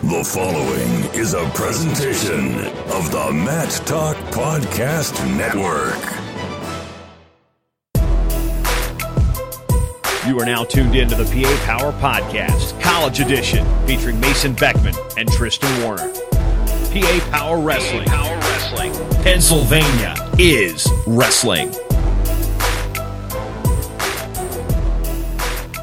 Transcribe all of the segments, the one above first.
The following is a presentation of the Matt Talk Podcast Network. You are now tuned in to the PA Power Podcast, College Edition, featuring Mason Beckman and Tristan Warner. PA Power Wrestling. Pennsylvania is wrestling.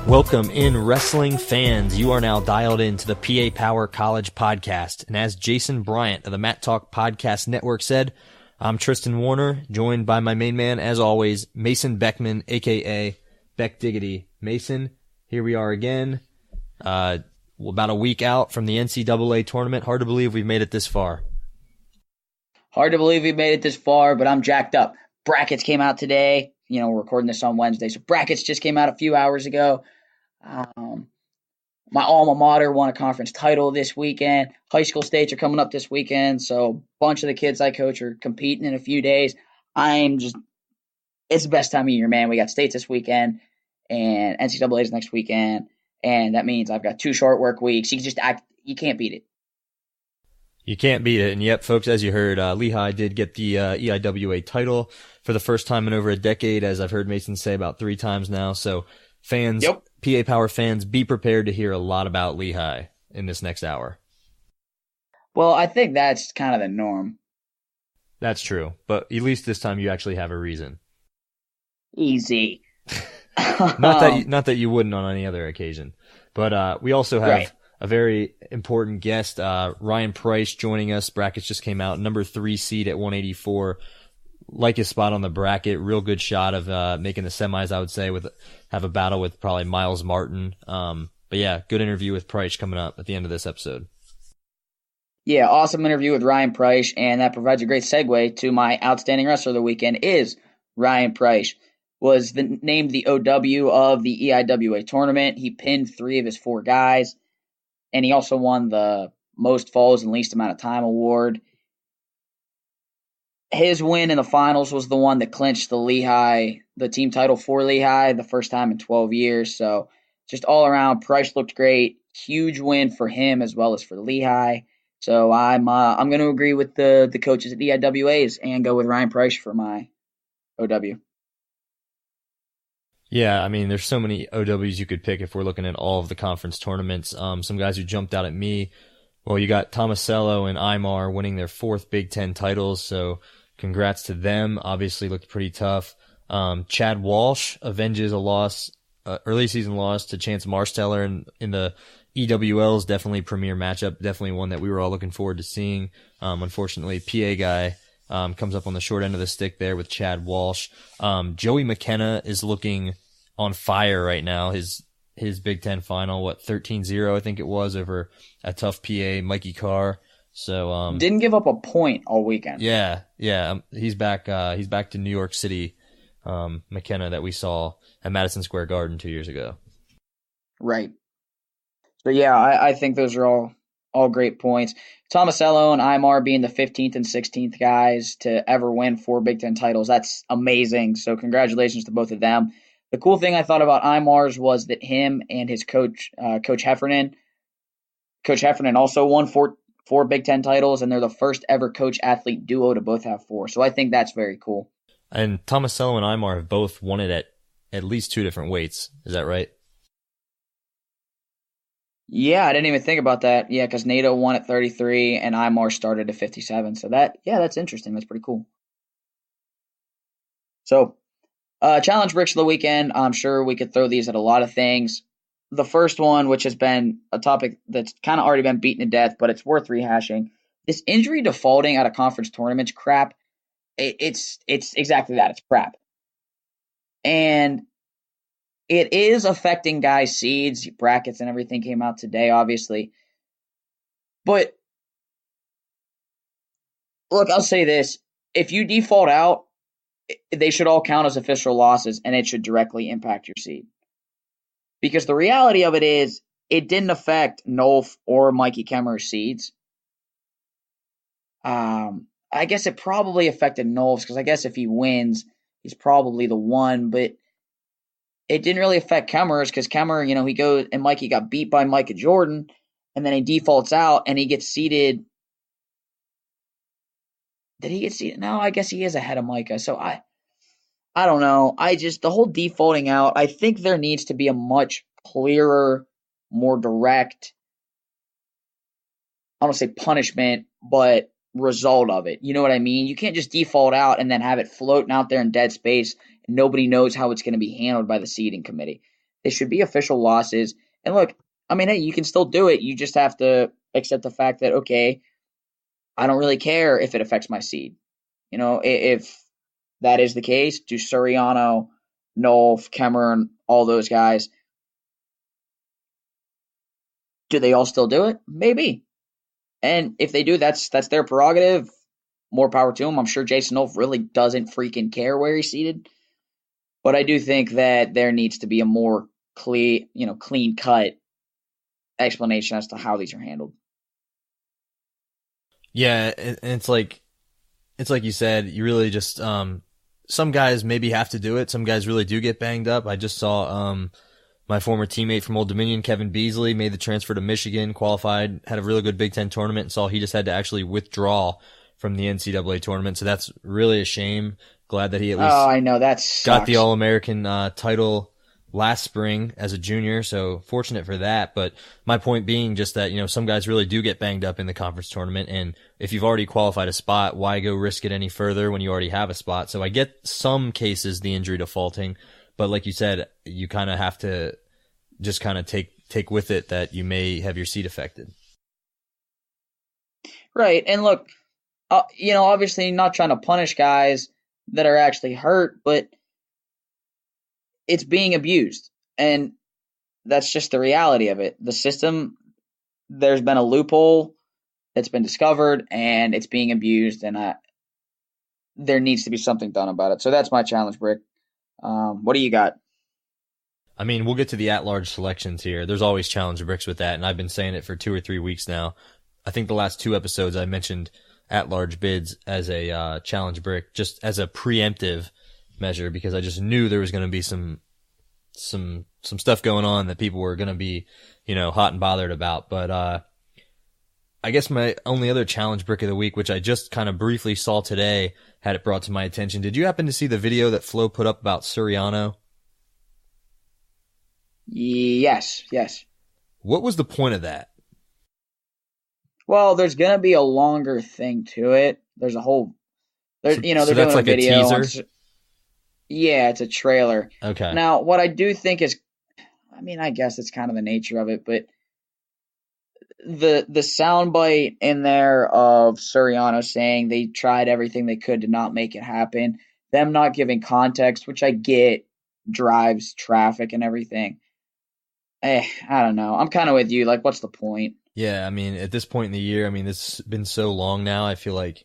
Welcome in, wrestling fans. You are now dialed into the PA Power College Podcast. And as Jason Bryant of the Matt Talk Podcast Network said, I'm Tristan Warner, joined by my main man, as always, Mason Beckman, a.k.a. Beck Diggity. Mason, here we are again. About a week out from the NCAA tournament. Hard to believe we've made it this far. Hard to believe we've made it this far, but I'm jacked up. Brackets came out today. You know, we're recording this on Wednesday, so brackets just came out a few hours ago. My alma mater won a conference title this weekend. High school states are coming up this weekend, so a bunch of the kids I coach are competing in a few days. It's the best time of year, man. We got states this weekend and NCAAs next weekend, and that means I've got 2 short work weeks. You can't beat it. You can't beat it. And yep, folks, as you heard, Lehigh did get the EIWA title for the first time in over a decade, as I've heard Mason say about 3 times now. So fans, Yep. PA Power fans, be prepared to hear a lot about Lehigh in this next hour. Well, I think that's kind of the norm. That's true. But at least this time you actually have a reason. Easy. Not that you wouldn't on any other occasion. But we also have Right. a very important guest, Ryan Preisch, joining us. Brackets just came out, number 3 seed at 184. Like his spot on the bracket, real good shot of making the semis, I would say, have a battle with probably Miles Martin. But yeah, good interview with Preisch coming up at the end of this episode. Yeah, awesome interview with Ryan Preisch, and that provides a great segue to my outstanding wrestler of the weekend is Ryan Preisch. Was named the OW of the EIWA tournament. He pinned 3 of his 4 guys, and he also won the most falls in least amount of time award. His win in the finals was the one that clinched the team title for Lehigh, the first time in 12 years. So just all around, Preisch looked great. Huge win for him as well as for Lehigh. So I'm going to agree with the coaches at the EIWAs and go with Ryan Preisch for my OW. Yeah, I mean, there's so many OWs you could pick if we're looking at all of the conference tournaments. Some guys who jumped out at me. Well, you got Tomasello and Aymar winning their 4th Big Ten titles, so congrats to them. Obviously looked pretty tough. Chad Walsh avenges a loss, early season loss to Chance Marsteller in the EWL's definitely premier matchup, definitely one that we were all looking forward to seeing. Unfortunately, PA guy comes up on the short end of the stick there with Chad Walsh. Joey McKenna is looking on fire right now. His Big Ten final, 13-0, I think it was, over a tough PA, Mikey Carr. So, didn't give up a point all weekend. Yeah. He's back to New York City, McKenna that we saw at Madison Square Garden 2 years ago. Right. So yeah, I think those are all great points. Tomasello and Aymar being the 15th and 16th guys to ever win 4 Big Ten titles. That's amazing. So congratulations to both of them. The cool thing I thought about Aymar's was that him and his coach, Coach Heffernan also won four Big Ten titles, and they're the first ever coach-athlete duo to both have 4. So I think that's very cool. And Tomasello and Aymar have both won it at least 2 different weights. Is that right? Yeah, I didn't even think about that. Yeah, because NATO won at 33 and Aymar started at 57. So that's interesting. That's pretty cool. So, challenge bricks of the weekend. I'm sure we could throw these at a lot of things. The first one, which has been a topic that's kind of already been beaten to death, but it's worth rehashing. This injury defaulting out of conference tournaments crap. It's exactly that. It's crap. And it is affecting guys' seeds, brackets, and everything came out today, obviously. But, look, I'll say this. If you default out, they should all count as official losses, and it should directly impact your seed. Because the reality of it is, it didn't affect Nolf or Mikey Kemmer's seeds. I guess it probably affected Nolf's, because I guess if he wins, he's probably the one, but it didn't really affect Kemmer's because Kemmer, he goes and Mikey got beat by Micah Jordan, and then he defaults out and he gets seated. Did he get seated? No, I guess he is ahead of Micah. So I don't know. The whole defaulting out, I think there needs to be a much clearer, more direct, I don't want to say punishment, but result of it. You know what I mean? You can't just default out and then have it floating out there in dead space and nobody knows how it's going to be handled by the seating committee. There should be official losses. And look, I mean, hey, you can still do it. You just have to accept the fact that, okay, I don't really care if it affects my seed. You know, if that is the case, do Suriano, Nolf, Cameron, all those guys, do they all still do it? Maybe. And if they do, that's their prerogative. More power to them. I'm sure Jason Nolf really doesn't freaking care where he's seated. But I do think that there needs to be a more clean cut explanation as to how these are handled. Yeah, and it's like you said, you really just some guys maybe have to do it. Some guys really do get banged up. I just saw my former teammate from Old Dominion, Kevin Beasley, made the transfer to Michigan, qualified, had a really good Big Ten tournament, and saw he just had to actually withdraw from the NCAA tournament. So that's really a shame. Glad that he at least I know that got the All-American title last spring as a junior, so fortunate for that. But my point being just that, some guys really do get banged up in the conference tournament, and if you've already qualified a spot, why go risk it any further when you already have a spot? So I get some cases the injury defaulting, but like you said, you kind of have to just kind of take with it that you may have your seat affected. Right, and look, obviously not trying to punish guys that are actually hurt, but it's being abused, and that's just the reality of it. The system, there's been a loophole that's been discovered, and it's being abused, and there needs to be something done about it. So that's my challenge, Brick. What do you got? I mean, we'll get to the at-large selections here. There's always challenge bricks with that, and I've been saying it for 2 or 3 weeks now. I think the last 2 episodes I mentioned at-large bids as a challenge brick, just as a preemptive measure, because I just knew there was going to be some stuff going on that people were going to be, hot and bothered about. But I guess my only other challenge brick of the week, which I just kind of briefly saw today, had it brought to my attention. Did you happen to see the video that Flo put up about Suriano? Yes. What was the point of that? Well, there's going to be a longer thing to it. There's a whole, they're doing like a video. A teaser? Yeah, it's a trailer. Okay. Now, what I do think is, I guess it's kind of the nature of it, but the soundbite in there of Suriano saying they tried everything they could to not make it happen, them not giving context, which I get drives traffic and everything. I don't know. I'm kind of with you. Like, what's the point? Yeah, at this point in the year, it's been so long now. I feel like,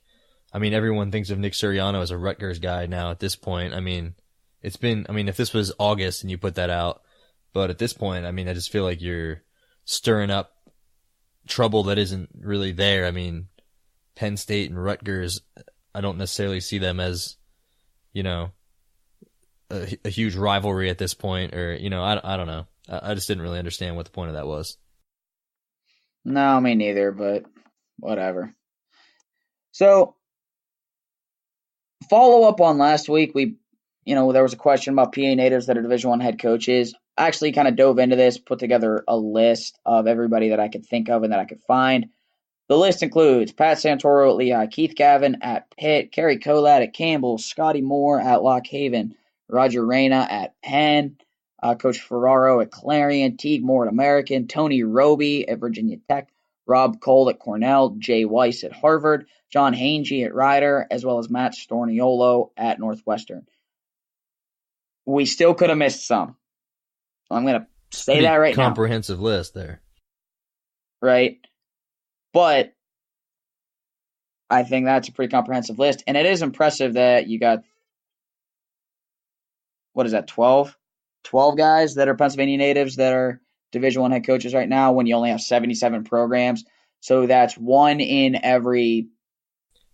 everyone thinks of Nick Suriano as a Rutgers guy now at this point. It's been, if this was August and you put that out, but at this point, I just feel like you're stirring up trouble that isn't really there. Penn State and Rutgers, I don't necessarily see them as, a huge rivalry at this point, or, I don't know. I just didn't really understand what the point of that was. No, me neither, but whatever. So, follow up on last week, there was a question about PA natives that are Division I head coaches. I actually kind of dove into this, put together a list of everybody that I could think of and that I could find. The list includes Pat Santoro at Lehigh, Keith Gavin at Pitt, Kerry Colad at Campbell, Scotty Moore at Lock Haven, Roger Reyna at Penn, Coach Ferraro at Clarion, Teague Moore at American, Tony Roby at Virginia Tech, Rob Cole at Cornell, Jay Weiss at Harvard, John Hange at Rider, as well as Matt Storniolo at Northwestern. We still could have missed some. I'm going to say that right now. Comprehensive list there. Right. But I think that's a pretty comprehensive list. And it is impressive that you got, 12? 12 guys that are Pennsylvania natives that are Division I head coaches right now when you only have 77 programs. So that's 1 in every.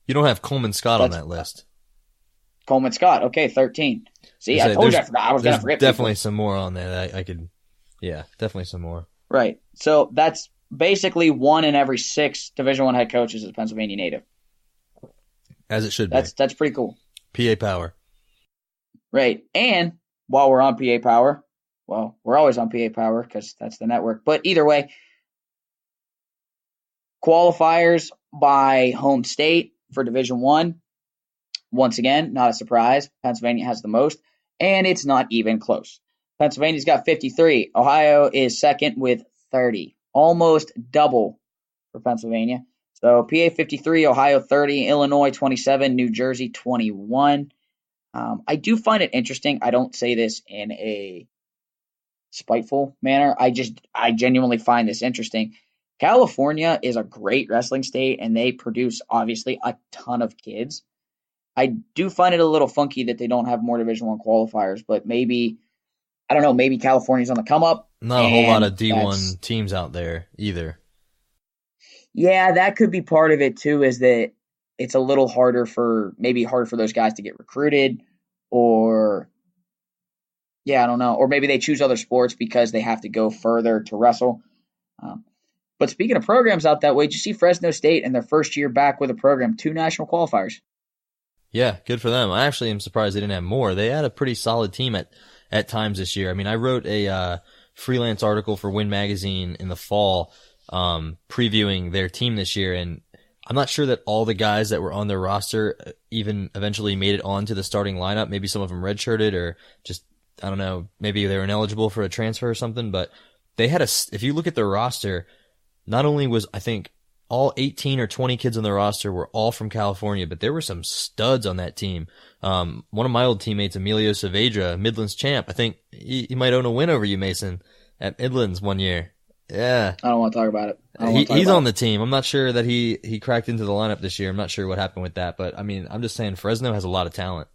You don't have Coleman Scott on that list. Coleman Scott. Okay, 13. See, I told you I forgot. I was going to forget. Definitely some more on there. I could. Yeah, definitely some more. Right. So that's basically 1 in every 6 Division I head coaches is a Pennsylvania native. As it should be. That's pretty cool. PA power. Right. And while we're on PA power, well, we're always on PA power because that's the network. But either way, qualifiers by home state for Division I. Once again, not a surprise. Pennsylvania has the most, and it's not even close. Pennsylvania's got 53. Ohio is second with 30. Almost double for Pennsylvania. So PA 53, Ohio 30, Illinois 27, New Jersey 21. I do find it interesting. I don't say this in a spiteful manner. I genuinely find this interesting. California is a great wrestling state, and they produce, obviously, a ton of kids. I do find it a little funky that they don't have more Division I qualifiers, but maybe, I don't know, maybe California's on the come up. Not a whole lot of D1 teams out there either. Yeah, that could be part of it too, is that it's a little harder for those guys to get recruited, or I don't know. Or maybe they choose other sports because they have to go further to wrestle. But speaking of programs out that way, did you see Fresno State in their first year back with a program, 2 national qualifiers? Yeah, good for them. I actually am surprised they didn't have more. They had a pretty solid team at times this year. I mean, I wrote a freelance article for Win Magazine in the fall previewing their team this year, and I'm not sure that all the guys that were on their roster even eventually made it onto the starting lineup. Maybe some of them redshirted or just, I don't know, maybe they were ineligible for a transfer or something, but they had if you look at their roster, not only was, I think, all 18 or 20 kids on the roster were all from California, but there were some studs on that team. One of my old teammates, Emilio Saavedra, Midlands champ, I think he might own a win over you, Mason, at Midlands one year. Yeah. I don't want to talk about it. He's on the team. I'm not sure that he cracked into the lineup this year. I'm not sure what happened with that, but I mean, I'm just saying Fresno has a lot of talent.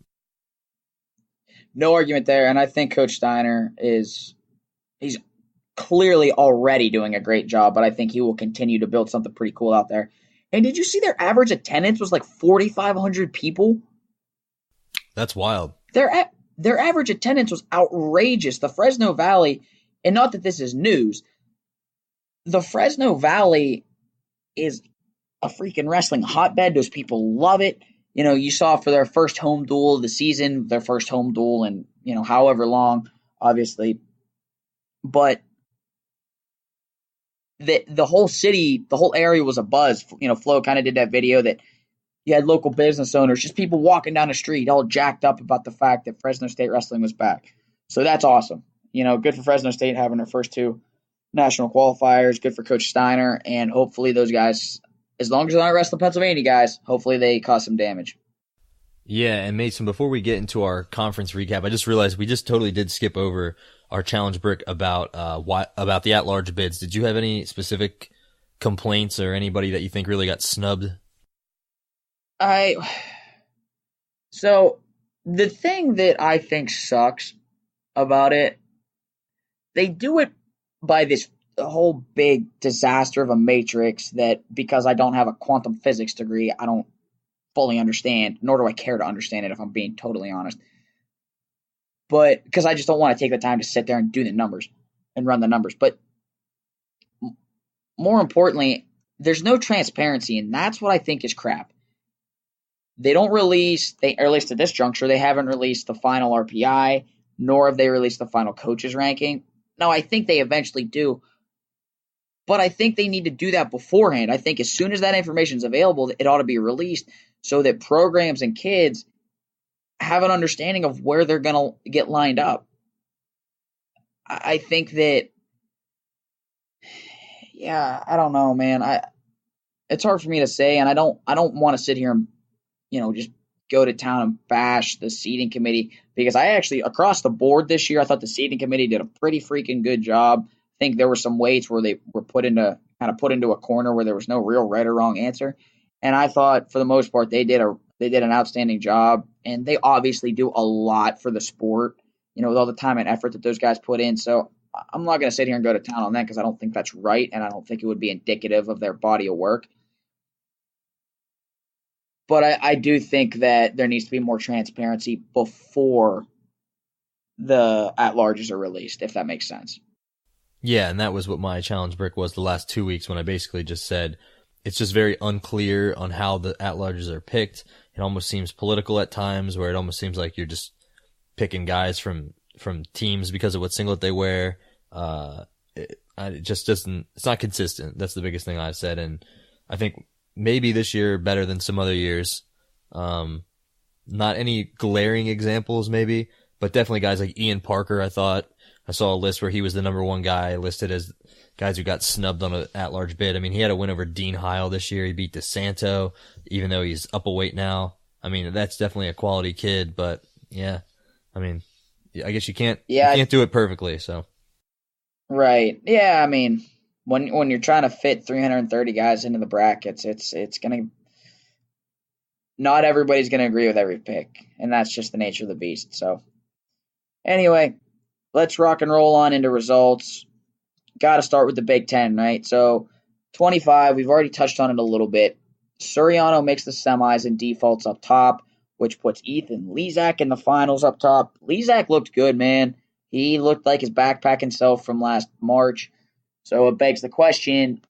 No argument there, and I think Coach Steiner he's clearly already doing a great job, but I think he will continue to build something pretty cool out there. And did you see their average attendance was like 4,500 people? That's wild. Their average attendance was outrageous. The Fresno Valley, and not that this is news, the Fresno Valley is a freaking wrestling hotbed. Those people love it. You know, you saw for their first home duel of the season, their first home duel in, however long, obviously. But the whole city, the whole area was abuzz. Flo kind of did that video that you had local business owners, just people walking down the street all jacked up about the fact that Fresno State wrestling was back. So that's awesome. Good for Fresno State having their first 2 national qualifiers. Good for Coach Steiner. And hopefully those guys, as long as they're not wrestling Pennsylvania guys, hopefully they cause some damage. Yeah, and Mason, before we get into our conference recap, I just realized we just totally did skip over our challenge brick about the at-large bids. Did you have any specific complaints or anybody that you think really got snubbed? So the thing that I think sucks about it, they do it by this whole big disaster of a matrix that, because I don't have a quantum physics degree, I don't fully understand, nor do I care to understand it if I'm being totally honest. But because I just don't want to take the time to sit there and do the numbers and run the numbers. But more importantly, there's no transparency, and that's what I think is crap. They don't release, or at least at this juncture, they haven't released the final RPI, nor have they released the final coaches ranking. Now, I think they eventually do, but I think they need to do that beforehand. I think as soon as that information is available, it ought to be released so that programs and kids have an understanding of where they're going to get lined up. I think that, I don't know, man. It's hard for me to say, and I don't want to sit here and, just go to town and bash the seating committee, because I actually, across the board this year, I thought the seating committee did a pretty freaking good job. I think there were some weights where they were put into a corner where there was no real right or wrong answer. And I thought for the most part, they did an outstanding job, and they obviously do a lot for the sport, with all the time and effort that those guys put in. So I'm not going to sit here and go to town on that, because I don't think that's right, and I don't think it would be indicative of their body of work. But I do think that there needs to be more transparency before the at-larges are released, if that makes sense. Yeah, and that was what my challenge brick was the last 2 weeks when I basically just said it's just very unclear on how the at-larges are picked. It almost seems political at times, where it almost seems like you're just picking guys from teams because of what singlet they wear. It just doesn't, it's not consistent. That's the biggest thing I've said. And I think maybe this year better than some other years. Not any glaring examples maybe, but definitely guys like Ian Parker. I saw a list where he was the number one guy listed as guys who got snubbed on an at-large bid. I mean, he had a win over Dean Heil this year. He beat DeSanto, even though he's up a weight now. I mean, that's definitely a quality kid, but yeah, I mean, I guess you can't do it perfectly, so. Right. Yeah, I mean, when you're trying to fit 330 guys into the brackets, it's going to, not everybody's going to agree with every pick, and that's just the nature of the beast. So anyway, let's rock and roll on into results. Got to start with the Big Ten, right? So 25, we've already touched on it a little bit. Suriano makes the semis and defaults up top, which puts Ethan Lezak in the finals up top. Lezak looked good, man. He looked like his backpack himself from last March. So it begs the question,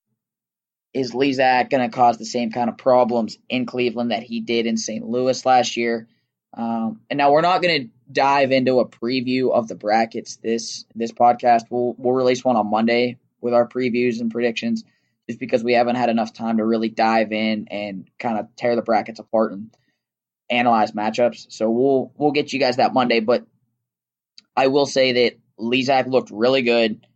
is Lezak going to cause the same kind of problems in Cleveland that he did in St. Louis last year? And now we're not going to dive into a preview of the brackets this podcast. We'll release one on Monday with our previews and predictions, just because we haven't had enough time to really dive in and kind of tear the brackets apart and analyze matchups. So we'll get you guys that Monday, but I will say that Lezak looked really good.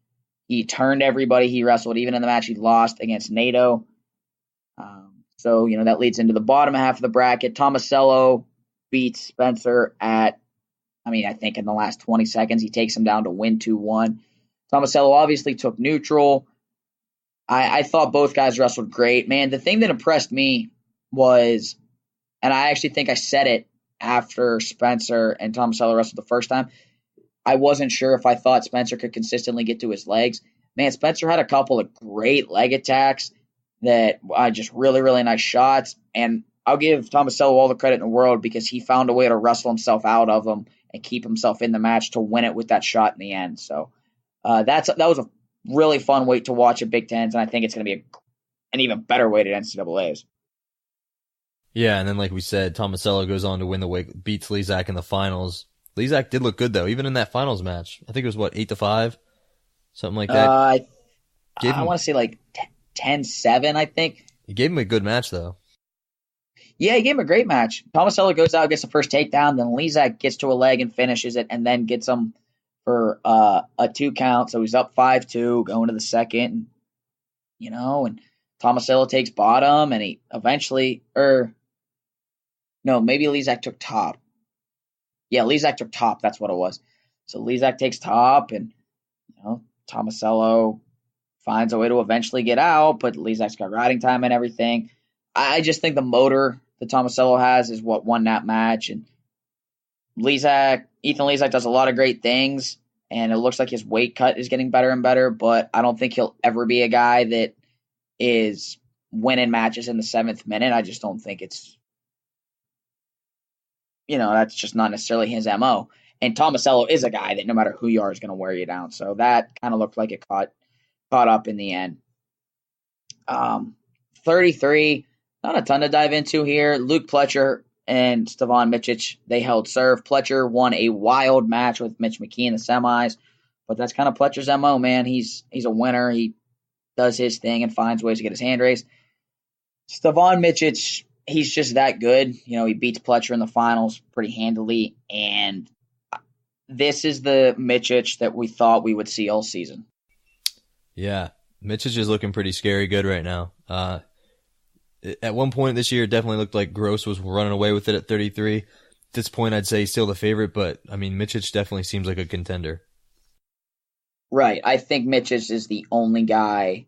He turned everybody he wrestled, even in the match he lost against NATO. So, that leads into the bottom half of the bracket. Tomasello beats Spencer I think in the last 20 seconds, he takes him down to win 2-1. Tomasello obviously took neutral. I thought both guys wrestled great. Man, the thing that impressed me was, and I actually think I said it after Spencer and Tomasello wrestled the first time, I wasn't sure if I thought Spencer could consistently get to his legs. Man, Spencer had a couple of great leg attacks that just really, really nice shots. And I'll give Tomasello all the credit in the world because he found a way to wrestle himself out of them and keep himself in the match to win it with that shot in the end. So that was a really fun way to watch at Big Tens, and I think it's going to be an even better weight at NCAAs. Yeah, and then like we said, Tomasello goes on to win the weight, beats Lezak in the finals. Lezak did look good though, even in that finals match. I think it was 8-5, something like that. I want to say like 10-7. I think he gave him a good match though. Yeah, he gave him a great match. Tomasello goes out, gets the first takedown, then Lezak gets to a leg and finishes it, and then gets him for a 2 count. So he's up 5-2 going to the second, and Tomasello takes bottom, and he eventually, maybe Lezak took top. Yeah, Lezak took top. That's what it was. So Lezak takes top, and Tomasello finds a way to eventually get out, but Lezak's got riding time and everything. I just think the motor that Tomasello has is what won that match, and Ethan Lezak does a lot of great things, and it looks like his weight cut is getting better and better, but I don't think he'll ever be a guy that is winning matches in the 7th minute. I just don't think it's, that's just not necessarily his MO. And Tomasello is a guy that no matter who you are is going to wear you down. So that kind of looked like it caught up in the end. 33, not a ton to dive into here. Luke Pletcher and Stevan Micic, they held serve. Pletcher won a wild match with Mitch McKee in the semis, but that's kind of Pletcher's MO, man. He's a winner. He does his thing and finds ways to get his hand raised. Stevan Micic, he's just that good. He beats Pletcher in the finals pretty handily, and this is the Micic that we thought we would see all season. Yeah, Micic is looking pretty scary good right now. At one point this year, it definitely looked like Gross was running away with it at 33. At this point, I'd say he's still the favorite, but, Micic definitely seems like a contender. Right. I think Micic is the only guy.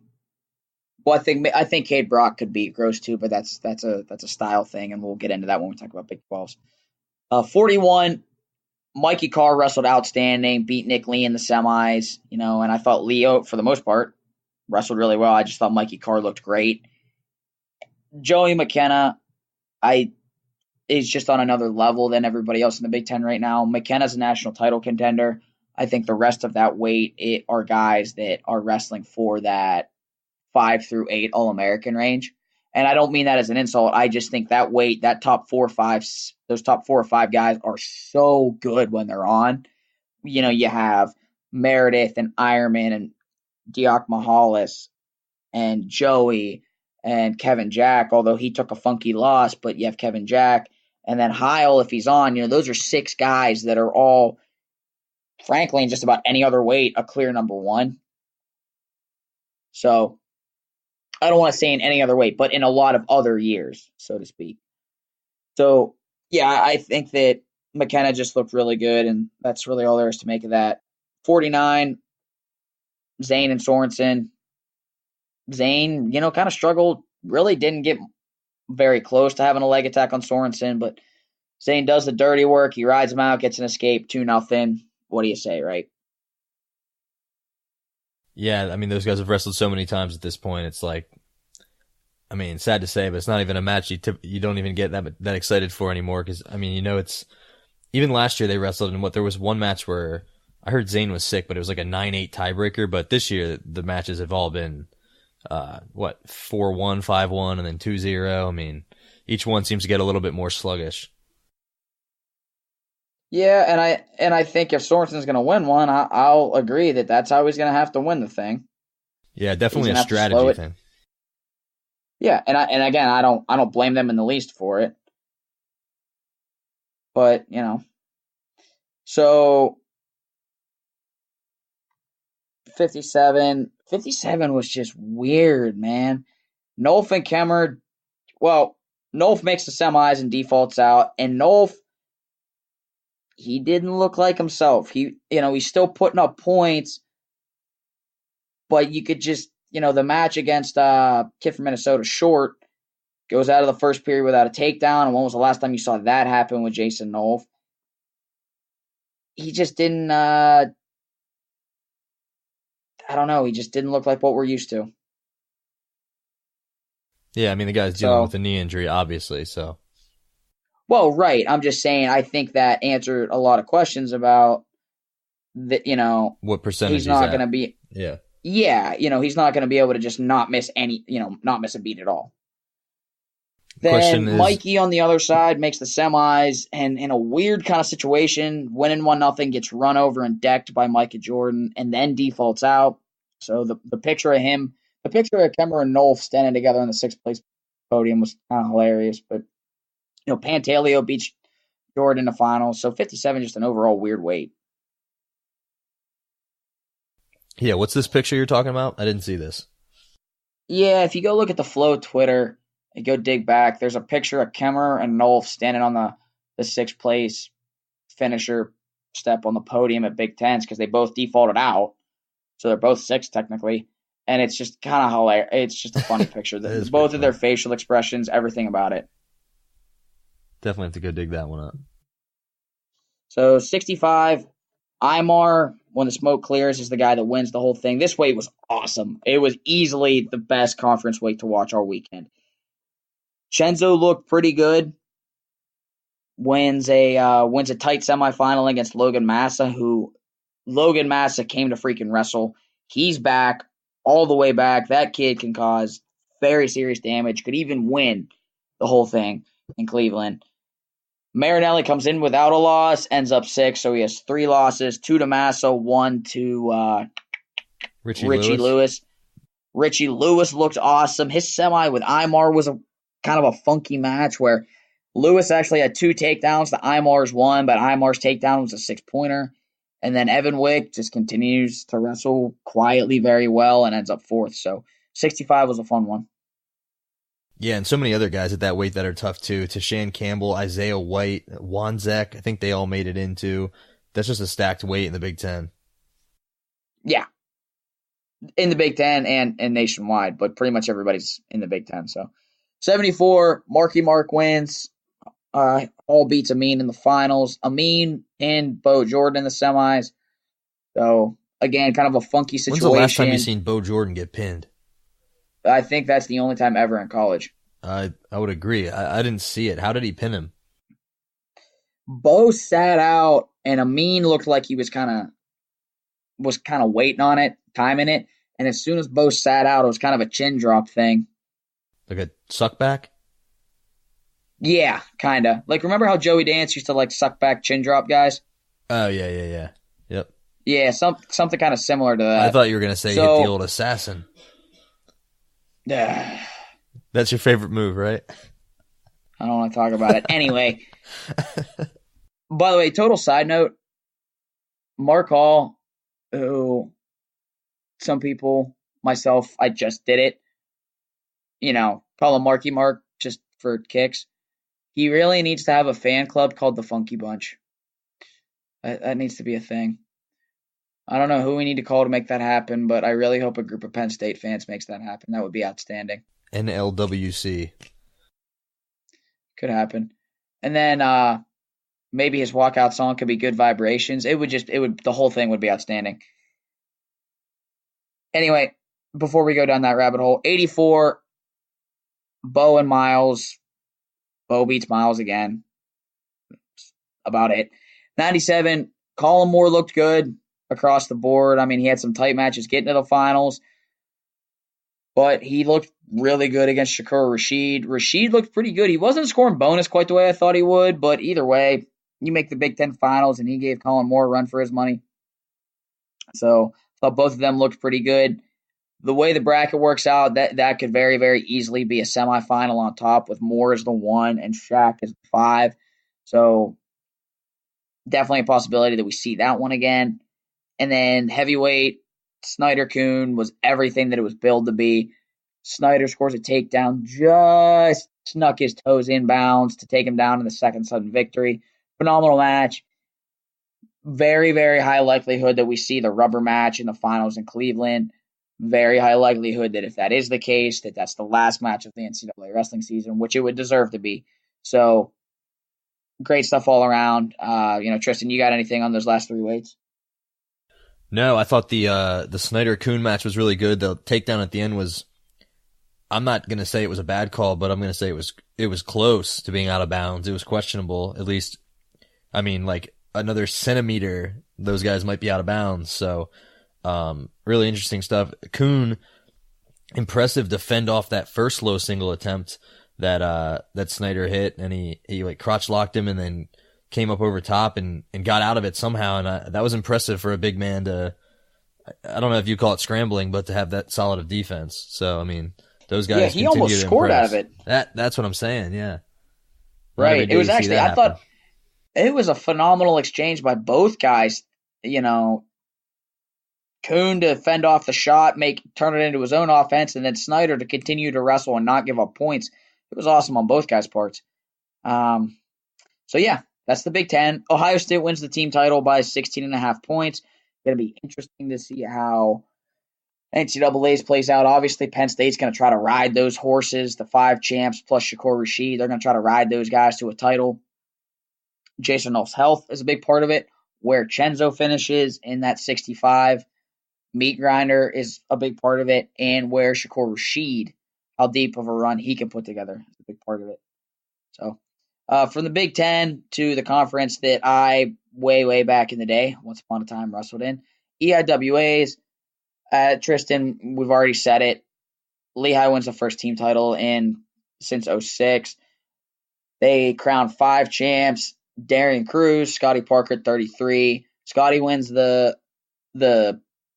Well, I think Cade Brock could beat Gross too, but that's a style thing, and we'll get into that when we talk about Big 12s. 41, Mikey Carr wrestled outstanding, beat Nick Lee in the semis, and I thought Leo, for the most part, wrestled really well. I just thought Mikey Carr looked great. Joey McKenna, is just on another level than everybody else in the Big Ten right now. McKenna's a national title contender. I think the rest of that weight are guys that are wrestling for that 5 through 8 All-American range. And I don't mean that as an insult. I just think that weight, that top 4 or 5, those top 4 or 5 guys are so good when they're on. You know, you have Meredith and Ironman and Diak Mahalis and Joey and Kevin Jack, although he took a funky loss, but you have Kevin Jack. And then Heil, if he's on, you know, those are 6 guys that are all, frankly, in just about any other weight, a clear number 1. So I don't want to say in any other weight, but in a lot of other years, so to speak. So, yeah, I think that McKenna just looked really good, and that's really all there is to make of that. 49, Zane and Sorensen. Zane, you know, kind of struggled, really didn't get very close to having a leg attack on Sorensen, but Zane does the dirty work. He rides him out, gets an escape, 2-0. What do you say, right? Yeah, I mean, those guys have wrestled so many times at this point. It's like, I mean, sad to say, but it's not even a match you don't even get that excited for anymore. Because, I mean, you know, it's even last year they wrestled in there was one match where I heard Zane was sick, but it was like a 9-8 tiebreaker. But this year the matches have all been 4-1, 5-1, and then 2-0. I mean, each one seems to get a little bit more sluggish. Yeah, and I think if Sorensen's going to win one, I'll agree that that's how he's going to have to win the thing. Yeah, definitely a strategy thing. Yeah, and again, I don't blame them in the least for it. But, you know. So 57 was just weird, man. Nolf and Kemmer, well, Nolf makes the semis and defaults out, and Nolf, he didn't look like himself. He's still putting up points, but you could just, you know, the match against kid from Minnesota, Short, goes out of the first period without a takedown. And when was the last time you saw that happen with Jason Nolf? He just didn't, I don't know, he just didn't look like what we're used to. Yeah, I mean, the guy's dealing with a knee injury, obviously, so. Well, right. I'm just saying, I think that answered a lot of questions about that, you know. What percentage he's not going to be. Yeah. Yeah, you know, he's not going to be able to just not miss not miss a beat at all. Then Mikey on the other side makes the semis, and in a weird kind of situation, winning 1-0, gets run over and decked by Micah Jordan, and then defaults out. So the picture of Kemmer and Nolf standing together on the 6th place podium was kind of hilarious. But, you know, Pantaleo beats Jordan in the finals. So 57, just an overall weird weight. Yeah, what's this picture you're talking about? I didn't see this. Yeah, if you go look at the Flow Twitter and go dig back, there's a picture of Kemmer and Nolf standing on the 6th place finisher step on the podium at Big Tens because they both defaulted out. So they're both 6 technically. And it's just kind of hilarious. It's just a funny picture. Both of their facial expressions, everything about it. Definitely have to go dig that one up. So 65, Imar, when the smoke clears, is the guy that wins the whole thing. This weight was awesome. It was easily the best conference weight to watch all weekend. Chenzo looked pretty good. Wins a tight semifinal against Logan Massa, who Logan Massa came to freaking wrestle. He's back, all the way back. That kid can cause very serious damage, could even win the whole thing in Cleveland. Marinelli comes in without a loss, ends up 6, so he has 3 losses, 2 to Massa, 1 to Richie Lewis. Richie Lewis looked awesome. His semi with Imar was a kind of a funky match where Lewis actually had 2 takedowns to Imar's 1, but Imar's takedown was a 6-pointer. And then Evan Wick just continues to wrestle quietly very well and ends up 4th. So 65 was a fun one. Yeah, and so many other guys at that weight that are tough too. Tashan Campbell, Isaiah White, Wanzek, I think they all made it into. That's just a stacked weight in the Big Ten. Yeah. In the Big Ten and nationwide, but pretty much everybody's in the Big Ten. So 74, Marky Mark wins. All beats Amin in the finals. Amin and Bo Jordan in the semis. So, again, kind of a funky situation. When's the last time you've seen Bo Jordan get pinned? I think that's the only time ever in college. I would agree. I didn't see it. How did he pin him? Bo sat out, and Amin looked like he was kind of was kind of waiting on it, timing it. And as soon as Bo sat out, it was kind of a chin drop thing. Like a suck back? Yeah, kind of. Like, remember how Joey Dance used to, like, suck back chin drop guys? Oh, yeah. Yep. Yeah, something kind of similar to that. I thought you were going to say hit the old assassin. That's your favorite move, right? I don't want to talk about it. Anyway, by the way, total side note, Mark Hall, who some people, myself, I just did it, call him Marky Mark just for kicks. He really needs to have a fan club called the Funky Bunch. That needs to be a thing. I don't know who we need to call to make that happen, but I really hope a group of Penn State fans makes that happen. That would be outstanding. NLWC. Could happen. And then maybe his walkout song could be Good Vibrations. The whole thing would be outstanding. Anyway, before we go down that rabbit hole, 84, Bo and Miles. Bo beats Miles again. That's about it. 97, Colin Moore looked good across the board. I mean, he had some tight matches getting to the finals, but he looked really good against Shakur Rashid. Rashid looked pretty good. He wasn't scoring bonus quite the way I thought he would, but either way, you make the Big Ten finals, and he gave Colin Moore a run for his money. So I thought both of them looked pretty good. The way the bracket works out, that could very, very easily be a semifinal on top with Moore as the 1 and Shaq as the 5. So definitely a possibility that we see that one again. And then heavyweight, Snyder-Kuhn was everything that it was billed to be. Snyder scores a takedown, just snuck his toes inbounds to take him down in the second sudden victory. Phenomenal match. Very, very high likelihood that we see the rubber match in the finals in Cleveland. Very high likelihood that if that is the case, that's the last match of the NCAA wrestling season, which it would deserve to be. So great stuff all around. Tristan, you got anything on those last 3 weights? No, I thought the Snyder-Kuhn match was really good. The takedown at the end was, I'm not going to say it was a bad call, but I'm going to say it was close to being out of bounds. It was questionable, at least. I mean, like another centimeter, those guys might be out of bounds. So, really interesting stuff. Kuhn, impressive to fend off that first low single attempt that Snyder hit, and he like crotch locked him and then came up over top and got out of it somehow. And that was impressive for a big man to, I don't know if you call it scrambling, but to have that solid of defense. So, I mean, those guys, he almost scored out of it. That's what I'm saying. Yeah. Right. It was actually, I thought it was a phenomenal exchange by both guys. Kuhn to fend off the shot, turn it into his own offense, and then Snyder to continue to wrestle and not give up points. It was awesome on both guys' parts. So yeah, that's the Big Ten. Ohio State wins the team title by 16.5 points. Going to be interesting to see how NCAAs plays out. Obviously, Penn State's going to try to ride those horses, the 5 champs plus Shakur Rashid. They're going to try to ride those guys to a title. Jason Knowles' health is a big part of it. Where Chenzo finishes in that 65 meat grinder is a big part of it. And where Shakur Rashid, how deep of a run he can put together is a big part of it. So from the Big Ten to the conference that I way back in the day, once upon a time, wrestled in, EIWAs. Tristan, we've already said it. Lehigh wins the first team title since 2006. They crowned 5 champs. Darian Cruz, Scotty Parker at 33. Scotty wins the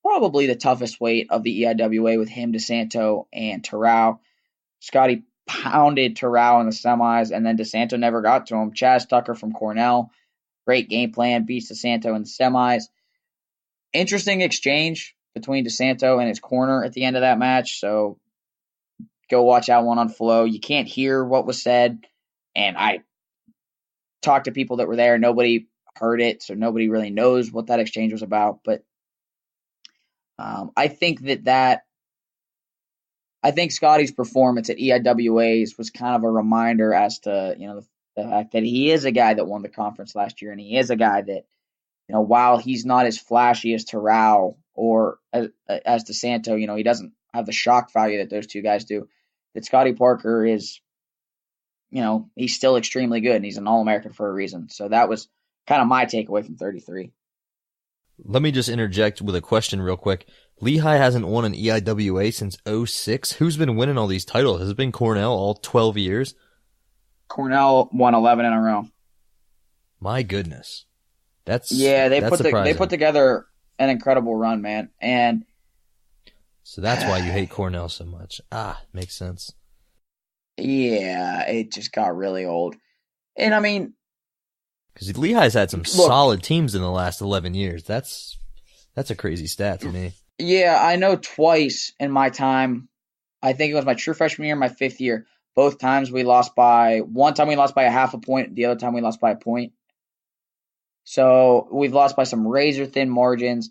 probably the toughest weight of the EIWA with him, DeSanto, and Terrell. Scotty pounded Terrell in the semis, and then DeSanto never got to him. Chaz Tucker from Cornell, great game plan, beats DeSanto in the semis. Interesting exchange between DeSanto and his corner at the end of that match, so go watch that one on Flow. You can't hear what was said, and I talked to people that were there. Nobody heard it, so nobody really knows what that exchange was about, but I think I think Scotty's performance at EIWAs was kind of a reminder as to, the fact that he is a guy that won the conference last year, and he is a guy that, while he's not as flashy as Terrell or as DeSanto, he doesn't have the shock value that those two guys do, that Scotty Parker is, he's still extremely good, and he's an All-American for a reason. So that was kind of my takeaway from 33. Let me just interject with a question real quick. Lehigh hasn't won an EIWA since 2006. Who's been winning all these titles? Has it been Cornell all 12 years? Cornell won 11 in a row. My goodness. That's they surprising. they put together an incredible run, man. And so that's why you hate Cornell so much. Makes sense. Yeah, it just got really old. And I mean, because Lehigh's had some solid teams in the last 11 years. That's a crazy stat to me. Yeah, I know twice in my time. I think it was my true freshman year, my 5th year. Both times we lost by one time we lost by a half a point. The other time we lost by a point. So we've lost by some razor thin margins.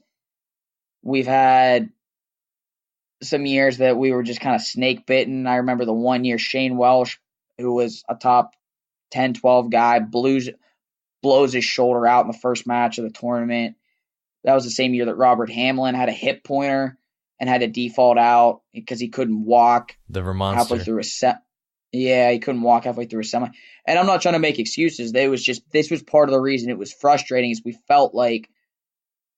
We've had some years that we were just kind of snake bitten. I remember the one year Shane Welsh, who was a top 10, 12 guy, blows his shoulder out in the first match of the tournament. That was the same year that Robert Hamlin had a hip pointer and had to default out because he couldn't walk halfway through a set. Yeah, he couldn't walk halfway through a semi. And I'm not trying to make excuses. This was part of the reason it was frustrating is we felt like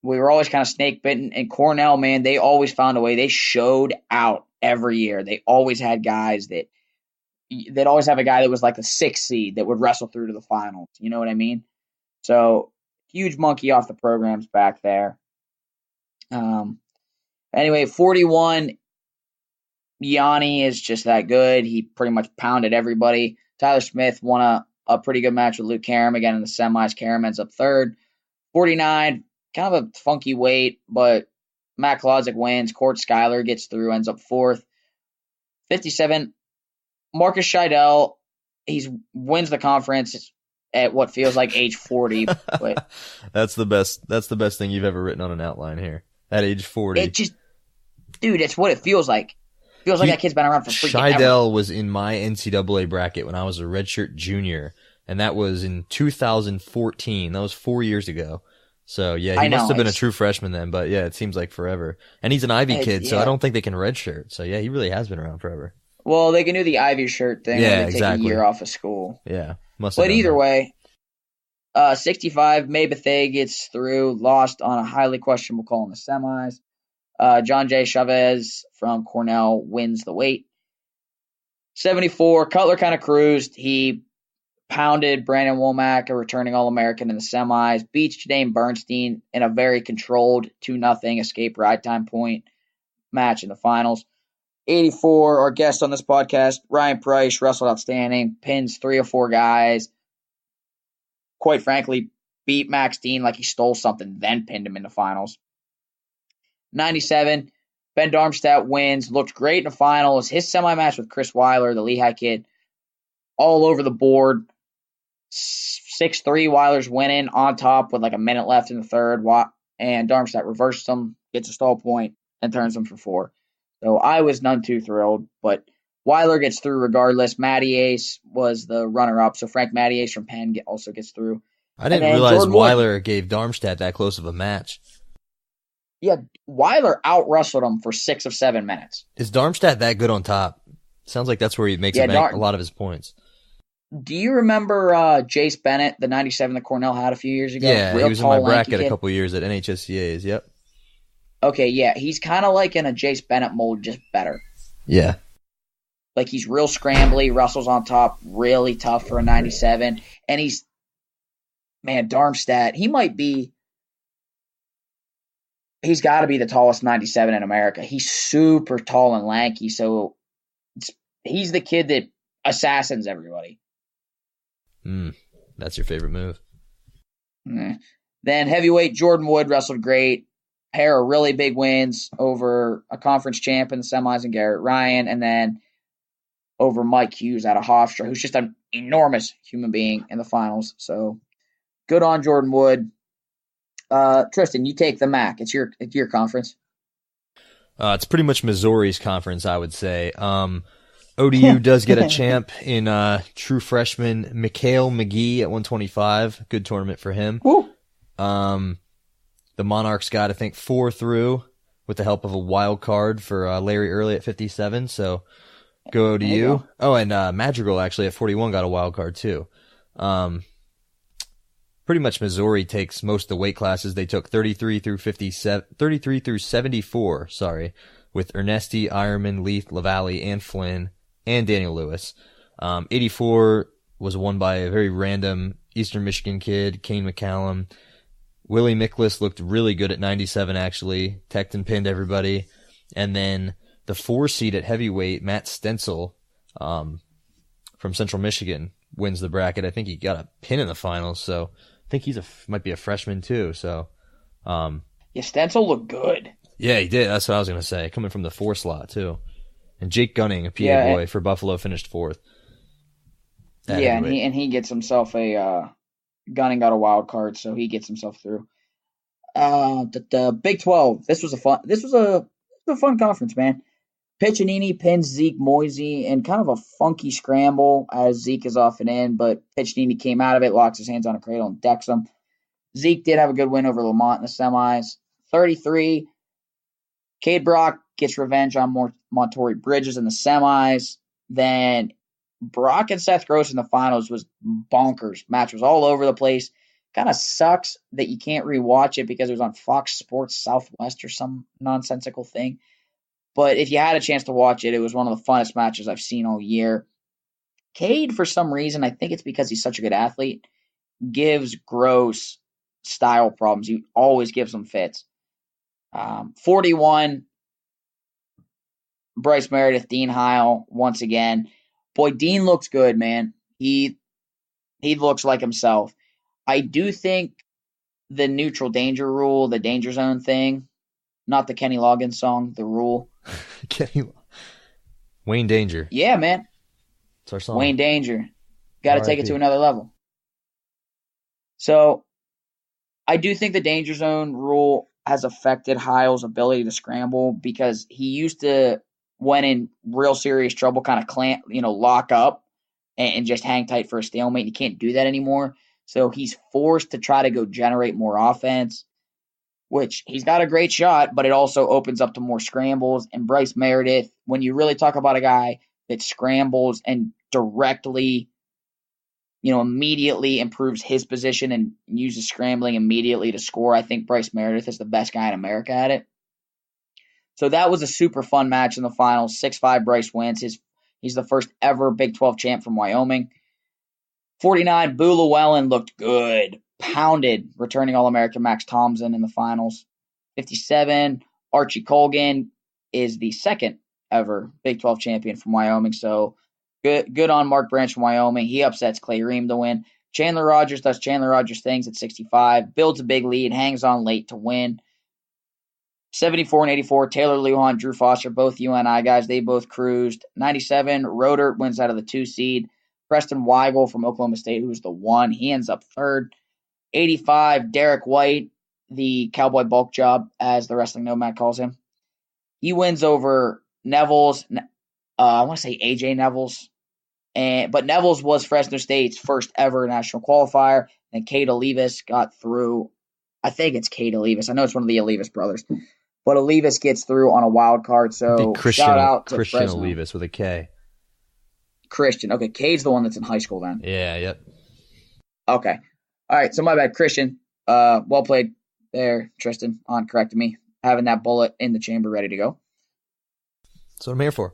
we were always kind of snake bitten. And Cornell, man, they always found a way. They showed out every year. They always had guys they'd always have a guy that was like the 6th seed that would wrestle through to the finals. You know what I mean? So huge monkey off the programs back there. Anyway, 41, Yanni is just that good. He pretty much pounded everybody. Tyler Smith won a pretty good match with Luke Karam again in the semis. Karam ends up 3rd. 49, kind of a funky weight, but Matt Klozik wins. Court Schuyler gets through, ends up 4th. 57, Marcus Scheidel, he wins the conference at what feels like age 40. But That's the best thing you've ever written on an outline here. At age 40. Dude, it's what it feels like. Feels like that kid's been around for freaking Scheidel ever. was in my NCAA bracket when I was a redshirt junior, and that was in 2014. That was 4 years ago. So, yeah, he must have been a true freshman then, but yeah, it seems like forever. And he's an Ivy kid, so I don't think they can redshirt. So, yeah, he really has been around forever. Well, they can do the Ivy shirt thing where they exactly. take a year off of school. Yeah. But either way, 65, May Bethay gets through, lost on a highly questionable call in the semis. John J. Chavez from Cornell wins the weight. 74, Cutler kind of cruised. He pounded Brandon Womack, a returning All-American in the semis, beats Jadaim Bernstein in a very controlled 2-0 escape ride time point match in the finals. 84, our guest on this podcast, Ryan Preisch, wrestled outstanding, pins 3 or 4 guys. Quite frankly, beat Max Dean like he stole something, then pinned him in the finals. 97, Ben Darmstadt wins, looked great in the finals. His semi-match with Chris Weiler, the Lehigh kid, all over the board. 6-3, Weiler's winning on top with like a minute left in the third, and Darmstadt reverses him, gets a stall point, and turns him for 4. So I was none too thrilled, but Weiler gets through regardless. Matty Ace was the runner-up, so Frank Matty Ace from Penn also gets through. I didn't realize Weiler gave Darmstadt that close of a match. Yeah, Weiler out-wrestled him for 6 of 7 minutes. Is Darmstadt that good on top? Sounds like that's where he makes a lot of his points. Do you remember Jace Bennett, the 97 that Cornell had a few years ago? Yeah, he was in my bracket a couple years at NHSCAs, yep. Okay, yeah, he's kind of like in a Jace Bennett mold, just better. Yeah. Like he's real scrambly, wrestles on top, really tough for a 97. And Darmstadt, he's got to be the tallest 97 in America. He's super tall and lanky, so he's the kid that assassins everybody. That's your favorite move. Then heavyweight Jordan Wood wrestled great. Pair of really big wins over a conference champ in the semis and Garrett Ryan, and then over Mike Hughes out of Hofstra, who's just an enormous human being in the finals. So good on Jordan Wood. Tristan, you take the MAC. It's your conference. It's pretty much Missouri's conference, I would say. ODU does get a champ in true freshman Mikhail McGee at 125. Good tournament for him. Woo. The Monarchs got, I think, 4 through with the help of a wild card for Larry Early at 57. So go ODU. Oh, and Madrigal actually at 41 got a wild card too. Pretty pretty much Missouri takes most of the weight classes. They took 33 through 74, with Ernesti, Ironman, Leith, LaValle, and Flynn, and Daniel Lewis. 84 was won by a very random Eastern Michigan kid, Kane McCallum. Willie Miklas looked really good at 97, actually. Tecton pinned everybody. And then the 4 seed at heavyweight, Matt Stencil, from Central Michigan, wins the bracket. I think he got a pin in the finals, so I think might be a freshman too. So, yeah, Stencil looked good. Yeah, he did. That's what I was gonna say. Coming from the 4 slot too, and Jake Gunning, a PA boy for Buffalo, finished 4th. Yeah, and he gets himself Gunning got a wild card, so he gets himself through. The Big 12. This was a fun conference, man. Piccinini pins Zeke Moisey in kind of a funky scramble as Zeke is off and in, but Piccinini came out of it, locks his hands on a cradle, and decks him. Zeke did have a good win over Lamont in the semis. 33, Cade Brock gets revenge on Montori Bridges in the semis. Then Brock and Seth Gross in the finals was bonkers. Match was all over the place. Kind of sucks that you can't rewatch it because it was on Fox Sports Southwest or some nonsensical thing. But if you had a chance to watch it, it was one of the funnest matches I've seen all year. Cade, for some reason, I think it's because he's such a good athlete, gives Gross style problems. He always gives them fits. 41, Bryce Meredith, Dean Heil, once again. Boy, Dean looks good, man. He looks like himself. I do think the neutral danger rule, the danger zone thing, not the Kenny Loggins song, the rule. Wayne Danger. Yeah, man. It's our song. Wayne Danger. Got to take it to another level. So I do think the danger zone rule has affected Heil's ability to scramble because he used to, when in real serious trouble, kind of lock up and just hang tight for a stalemate. He can't do that anymore. So he's forced to try to go generate more offense, which he's got a great shot, but it also opens up to more scrambles. And Bryce Meredith, when you really talk about a guy that scrambles and directly, immediately improves his position and uses scrambling immediately to score, I think Bryce Meredith is the best guy in America at it. So that was a super fun match in the finals. 6-5 Bryce wins. He's the first ever Big 12 champ from Wyoming. 49, Boo Llewellyn looked good. Pounded returning All-American Max Thompson in the finals. 57, Archie Colgan is the second ever Big 12 champion from Wyoming. So good on Mark Branch from Wyoming. He upsets Clay Ream to win. Chandler Rogers does Chandler Rogers things at 65. Builds a big lead. Hangs on late to win. 74 and 84, Taylor Lujan, Drew Foster, both UNI guys. They both cruised. 97, Roeder wins out of the 2 seed. Preston Weigel from Oklahoma State, who's the 1. He ends up 3rd. 85, Derek White, the cowboy bulk job, as the Wrestling Nomad calls him. He wins over Neville's. I want to say AJ Neville's. But Neville's was Fresno State's first ever national qualifier. And Cade Olivas got through. I think it's Cade Olivas. I know it's one of the Olivas brothers. But Olivas gets through on a wild card. So shout out to Christian Fresno. Olivas with a K. Christian. Okay, Cade's the one that's in high school then. Yeah, yep. Okay. All right, so my bad, Christian. Well played there, Tristan, on correcting me. Having that bullet in the chamber ready to go. That's what I'm here for.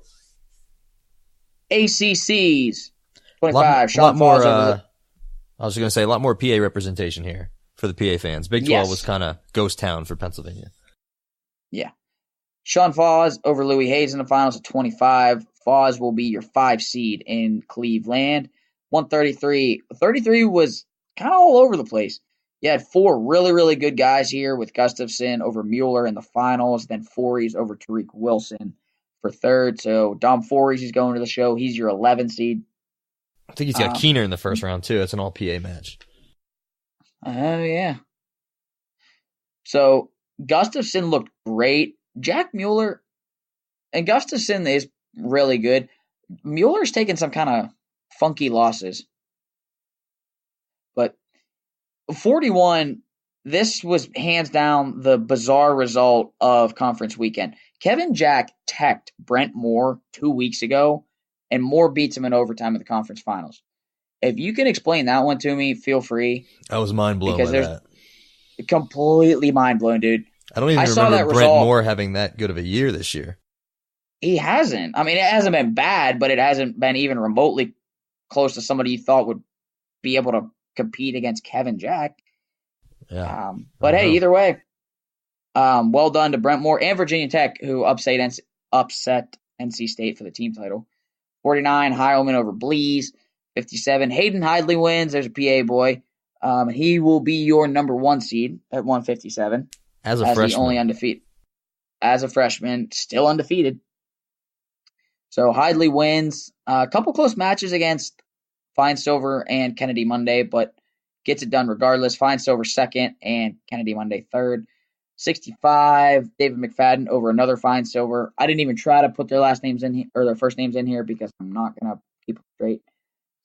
ACCs. 25. A lot more, I was going to say, a lot more PA representation here for the PA fans. Big 12 was kind of ghost town for Pennsylvania. Yeah. Sean Foss over Louis Hayes in the finals at 25. Foss will be your 5 seed in Cleveland. 133. 33 was kind of all over the place. You had 4 really, really good guys here with Gustafson over Mueller in the finals, then Fories over Tariq Wilson for 3rd. So Dom Fories is going to the show. He's your 11 seed. I think he's got Keener in the first round, too. It's an all-PA match. Oh, yeah. So Gustafson looked great. Jack Mueller and Gustafson is really good. Mueller's taken some kind of funky losses. But 41, this was hands down the bizarre result of conference weekend. Kevin Jack teched Brent Moore 2 weeks ago, and Moore beats him in overtime in the conference finals. If you can explain that one to me, feel free. I was mind blown by that. Completely mind blown, dude. I don't even remember Brent Moore having that good of a year this year. He hasn't. I mean, it hasn't been bad, but it hasn't been even remotely close to somebody you thought would be able to compete against Kevin Jack. Yeah. But hey, either way, well done to Brent Moore and Virginia Tech, who upset NC State for the team title. 49, Heilman over Blees. 57, Hayden Hidley wins. There's a PA boy. He will be your number 1 seed at 157. As a freshman. Only undefeated. As a freshman, still undefeated. So Hidley wins. A couple close matches against Fine Silver and Kennedy Monday, but gets it done regardless. Fine Silver second and Kennedy Monday third. 65, David McFadden over another Fine Silver. I didn't even try to put their last names in here, or their first names in here, because I'm not going to keep it straight.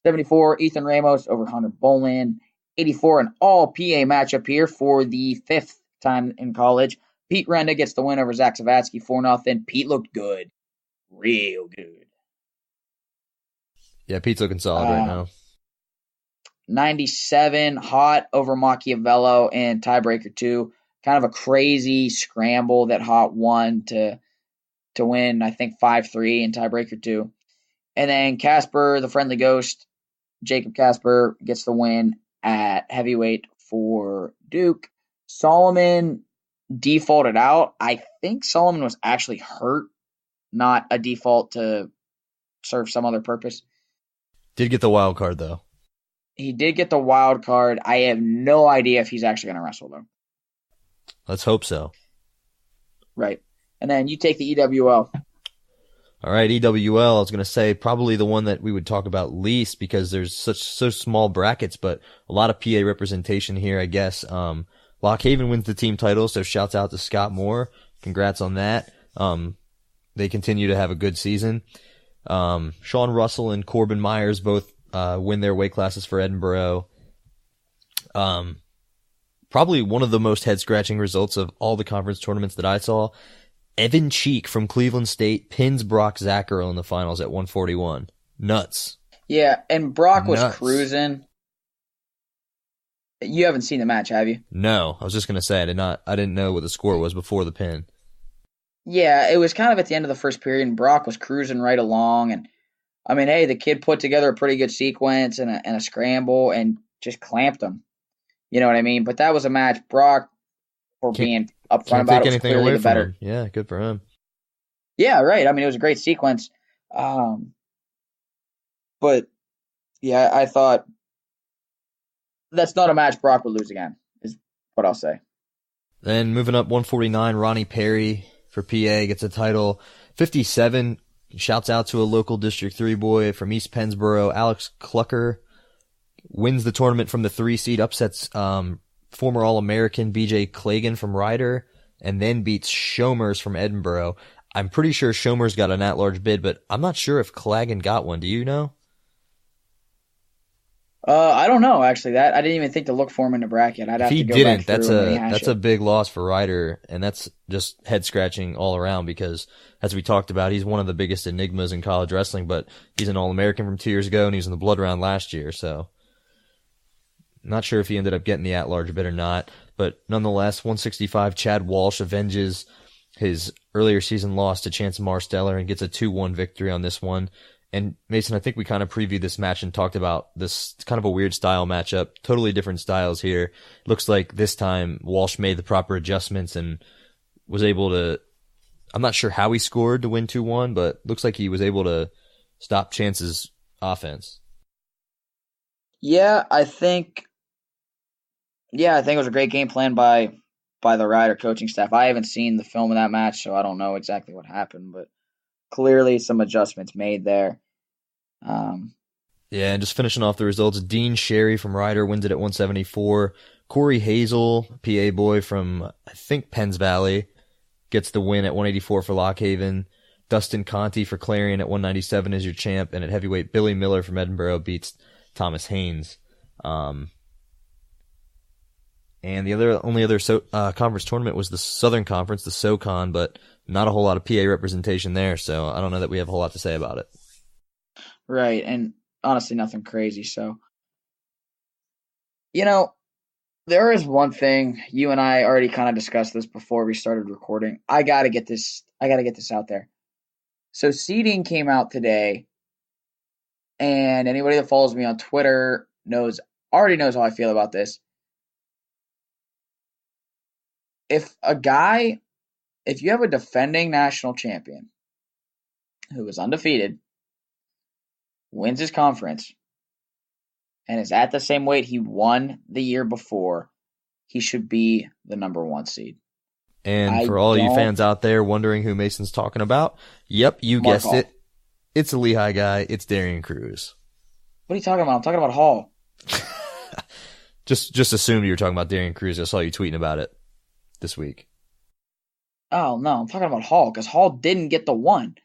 74, Ethan Ramos over Hunter Boland. 84, an all PA matchup here for the 5th time in college. Pete Renda gets the win over Zach Savatsky 4-0. Pete looked good. Real good. Yeah, Pete's looking solid right now. 97, Hot over Machiavello in tiebreaker 2. Kind of a crazy scramble that Hot won to win, I think, 5-3 in tiebreaker 2. And then Casper, the friendly ghost, Jacob Casper, gets the win at heavyweight for Duke. Solomon defaulted out. I think Solomon was actually hurt, not a default to serve some other purpose. Did get the wild card, though. He did get the wild card. I have no idea if he's actually going to wrestle, though. Let's hope so. Right. And then you take the EWL. All right, EWL, I was going to say probably the one that we would talk about least because there's so small brackets, but a lot of PA representation here, I guess. Lock Haven wins the team title, so shouts out to Scott Moore. Congrats on that. They continue to have a good season. Sean Russell and Corbin Myers both win their weight classes for Edinburgh. Probably one of the most head-scratching results of all the conference tournaments that I saw. Evan Cheek from Cleveland State pins Brock Zacherl in the finals at 141. Nuts. Yeah, and Brock was cruising. You haven't seen the match, have you? No, I was just going to say I didn't know what the score was before the pin. Yeah, it was kind of at the end of the first period, and Brock was cruising right along. And I mean, hey, the kid put together a pretty good sequence and a scramble and just clamped him. You know what I mean? But that was a match. Brock, for being upfront about it, was clearly the better. Him. Yeah, good for him. Yeah, right. I mean, it was a great sequence. But yeah, I thought that's not a match Brock would lose again, is what I'll say. Then moving up 149, Ronnie Perry for PA gets a title. 57, shouts out to a local District 3 boy from East Pennsboro, Alex Clucker. Wins the tournament from the 3 seed, upsets former All-American BJ Klagan from Ryder, and then beats Shomers from Edinburgh. I'm pretty sure Shomers got an at-large bid, but I'm not sure if Klagan got one. Do you know? I don't know, actually. That I didn't even think to look for him in the bracket. I'd have to go back through that's a big loss for Ryder, and that's just head-scratching all around because, as we talked about, he's one of the biggest enigmas in college wrestling, but he's an All-American from 2 years ago, and he was in the blood round last year, so not sure if he ended up getting the at-large bid or not, but nonetheless, 165, Chad Walsh avenges his earlier season loss to Chance Marsteller and gets a 2-1 victory on this one. And Mason, I think we kind of previewed this match and talked about this kind of a weird style matchup, totally different styles here. Looks like this time Walsh made the proper adjustments and was able to, I'm not sure how he scored to win 2-1, but looks like he was able to stop Chance's offense. Yeah, I think it was a great game plan by the Ryder coaching staff. I haven't seen the film of that match, so I don't know exactly what happened, but clearly some adjustments made there. Yeah, and just finishing off the results, Dean Sherry from Ryder wins it at 174. Corey Hazel, PA boy from, I think, Penns Valley, gets the win at 184 for Lock Haven. Dustin Conti for Clarion at 197 is your champ, and at heavyweight, Billy Miller from Edinburgh beats Thomas Haynes. And the only other conference tournament was the Southern Conference, the SoCon, but not a whole lot of PA representation there, so I don't know that we have a whole lot to say about it. Right, and honestly nothing crazy. So, you know, there is one thing you and I already kind of discussed this before we started recording. I gotta get this out there. So seeding came out today, and anybody that follows me on Twitter already knows how I feel about this. If you have a defending national champion who is undefeated, wins his conference, and is at the same weight he won the year before, he should be the number 1 seed. And for all you fans out there wondering who Mason's talking about, yep, you guessed it. It's a Lehigh guy. It's Darian Cruz. What are you talking about? I'm talking about Hall. Just assumed you were talking about Darian Cruz. I saw you tweeting about it this week. Oh, no, I'm talking about Hall because Hall didn't get the 1.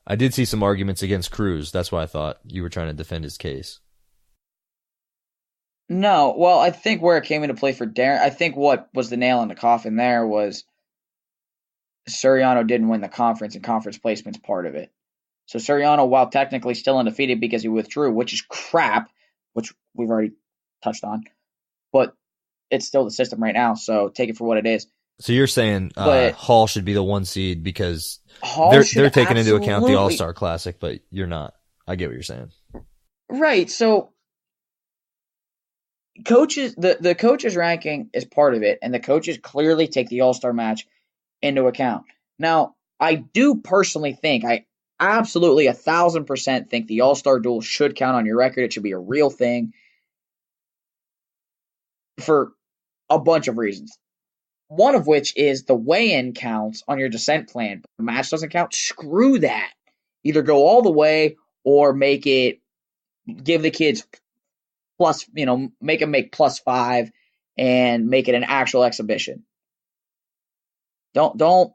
I did see some arguments against Cruz. That's why I thought you were trying to defend his case. No, well, I think where it came into play for Darren, I think what was the nail in the coffin there was Suriano didn't win the conference, and conference placement's part of it. So Suriano, while technically still undefeated because he withdrew, which is crap, which we've already touched on, but it's still the system right now, so take it for what it is. So you're saying Hall should be the 1 seed because they're taking into account the All-Star Classic, but you're not. I get what you're saying. Right, so coaches, the coaches ranking is part of it, and the coaches clearly take the All-Star match into account. Now, I do personally think, I absolutely 1,000% think the All-Star duel should count on your record. It should be a real thing for a bunch of reasons. One of which is the weigh-in counts on your descent plan. But the match doesn't count. Screw that. Either go all the way or give the kids make them make +5 and make it an actual exhibition. Don't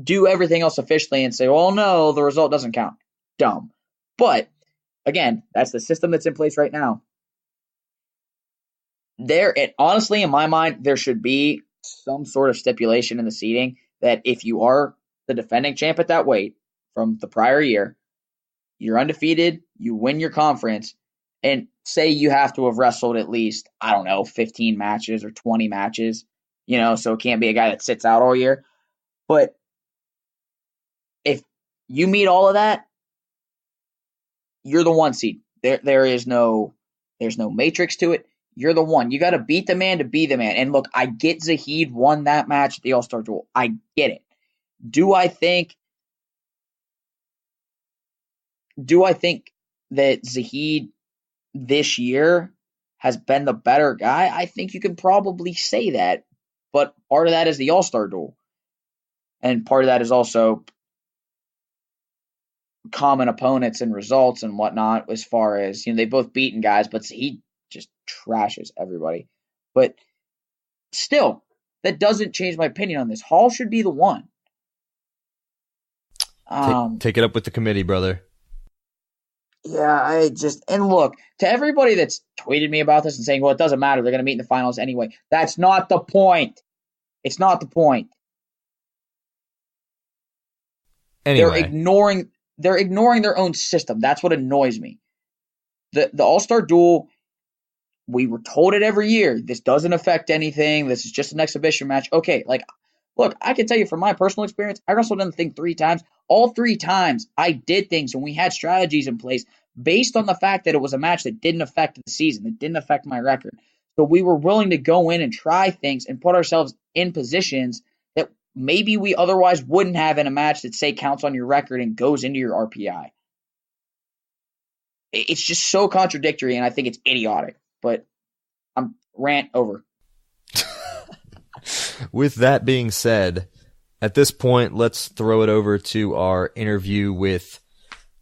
do everything else officially and say, well, no, the result doesn't count. Dumb. But, again, that's the system that's in place right now. Honestly, in my mind, there should be some sort of stipulation in the seeding that if you are the defending champ at that weight from the prior year, you're undefeated, you win your conference, and say you have to have wrestled at least, 15 matches or 20 matches, so it can't be a guy that sits out all year. But if you meet all of that, you're the 1 seed. There's no matrix to it. You're the 1. You got to beat the man to be the man. And look, I get Zahid won that match at the All-Star Duel. I get it. Do I think that Zahid this year has been the better guy? I think you can probably say that. But part of that is the All-Star Duel. And part of that is also common opponents and results and whatnot, as far as, they've both beaten guys, but he just trashes everybody. But still, that doesn't change my opinion on this. Hall should be the 1. Take it up with the committee, brother. Yeah, and look, to everybody that's tweeted me about this and saying, well, it doesn't matter, they're going to meet in the finals anyway. That's not the point. It's not the point. Anyway. They're ignoring their own system. That's what annoys me. The All-Star Duel, we were told it every year. This doesn't affect anything. This is just an exhibition match. Okay, look, I can tell you from my personal experience, I wrestled in the thing 3 times. All 3 times, I did things and we had strategies in place based on the fact that it was a match that didn't affect the season, that didn't affect my record. So we were willing to go in and try things and put ourselves in positions that maybe we otherwise wouldn't have in a match that, say, counts on your record and goes into your RPI. It's just so contradictory, and I think it's idiotic. But I'm rant over. With that being said, at this point, let's throw it over to our interview with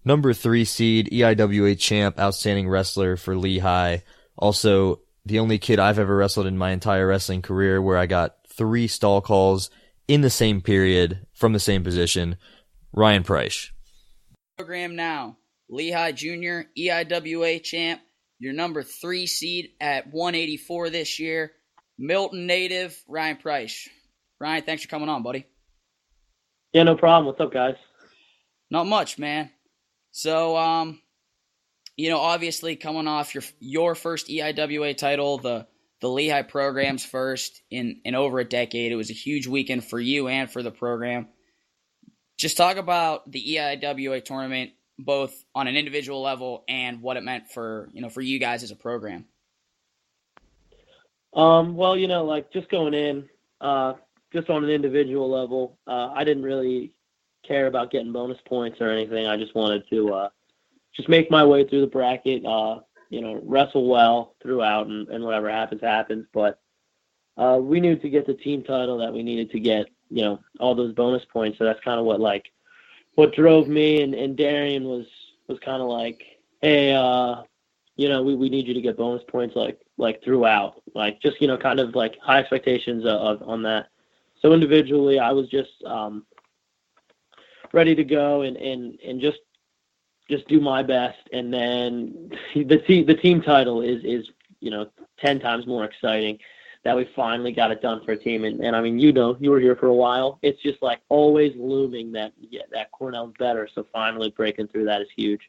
number 3 seed, EIWA champ, outstanding wrestler for Lehigh. Also, the only kid I've ever wrestled in my entire wrestling career where I got 3 stall calls in the same period from the same position, Ryan Preisch. Program now, Lehigh Junior, EIWA champ, your number 3 seed at 184 this year, Milton native, Ryan Preisch. Ryan, thanks for coming on, buddy. Yeah, no problem. What's up, guys? Not much, man. So, Obviously coming off your first EIWA title, the Lehigh program's first in over a decade, it was a huge weekend for you and for the program. Just talk about the EIWA tournament, both on an individual level and what it meant for you guys as a program. Well, just going in, just on an individual level, I didn't really care about getting bonus points or anything. I just wanted to just make my way through the bracket, wrestle well throughout, and whatever happens. But we knew to get the team title that we needed to get, all those bonus points. So that's kind of what drove me. And Darian was kind of like, hey, we need you to get bonus points like throughout, just kind of like high expectations on that. So individually, I was just ready to go and just do my best. And then the team title is 10 times more exciting that we finally got it done for a team. And I mean, you were here for a while. It's just like always looming that Cornell's better. So finally breaking through that is huge.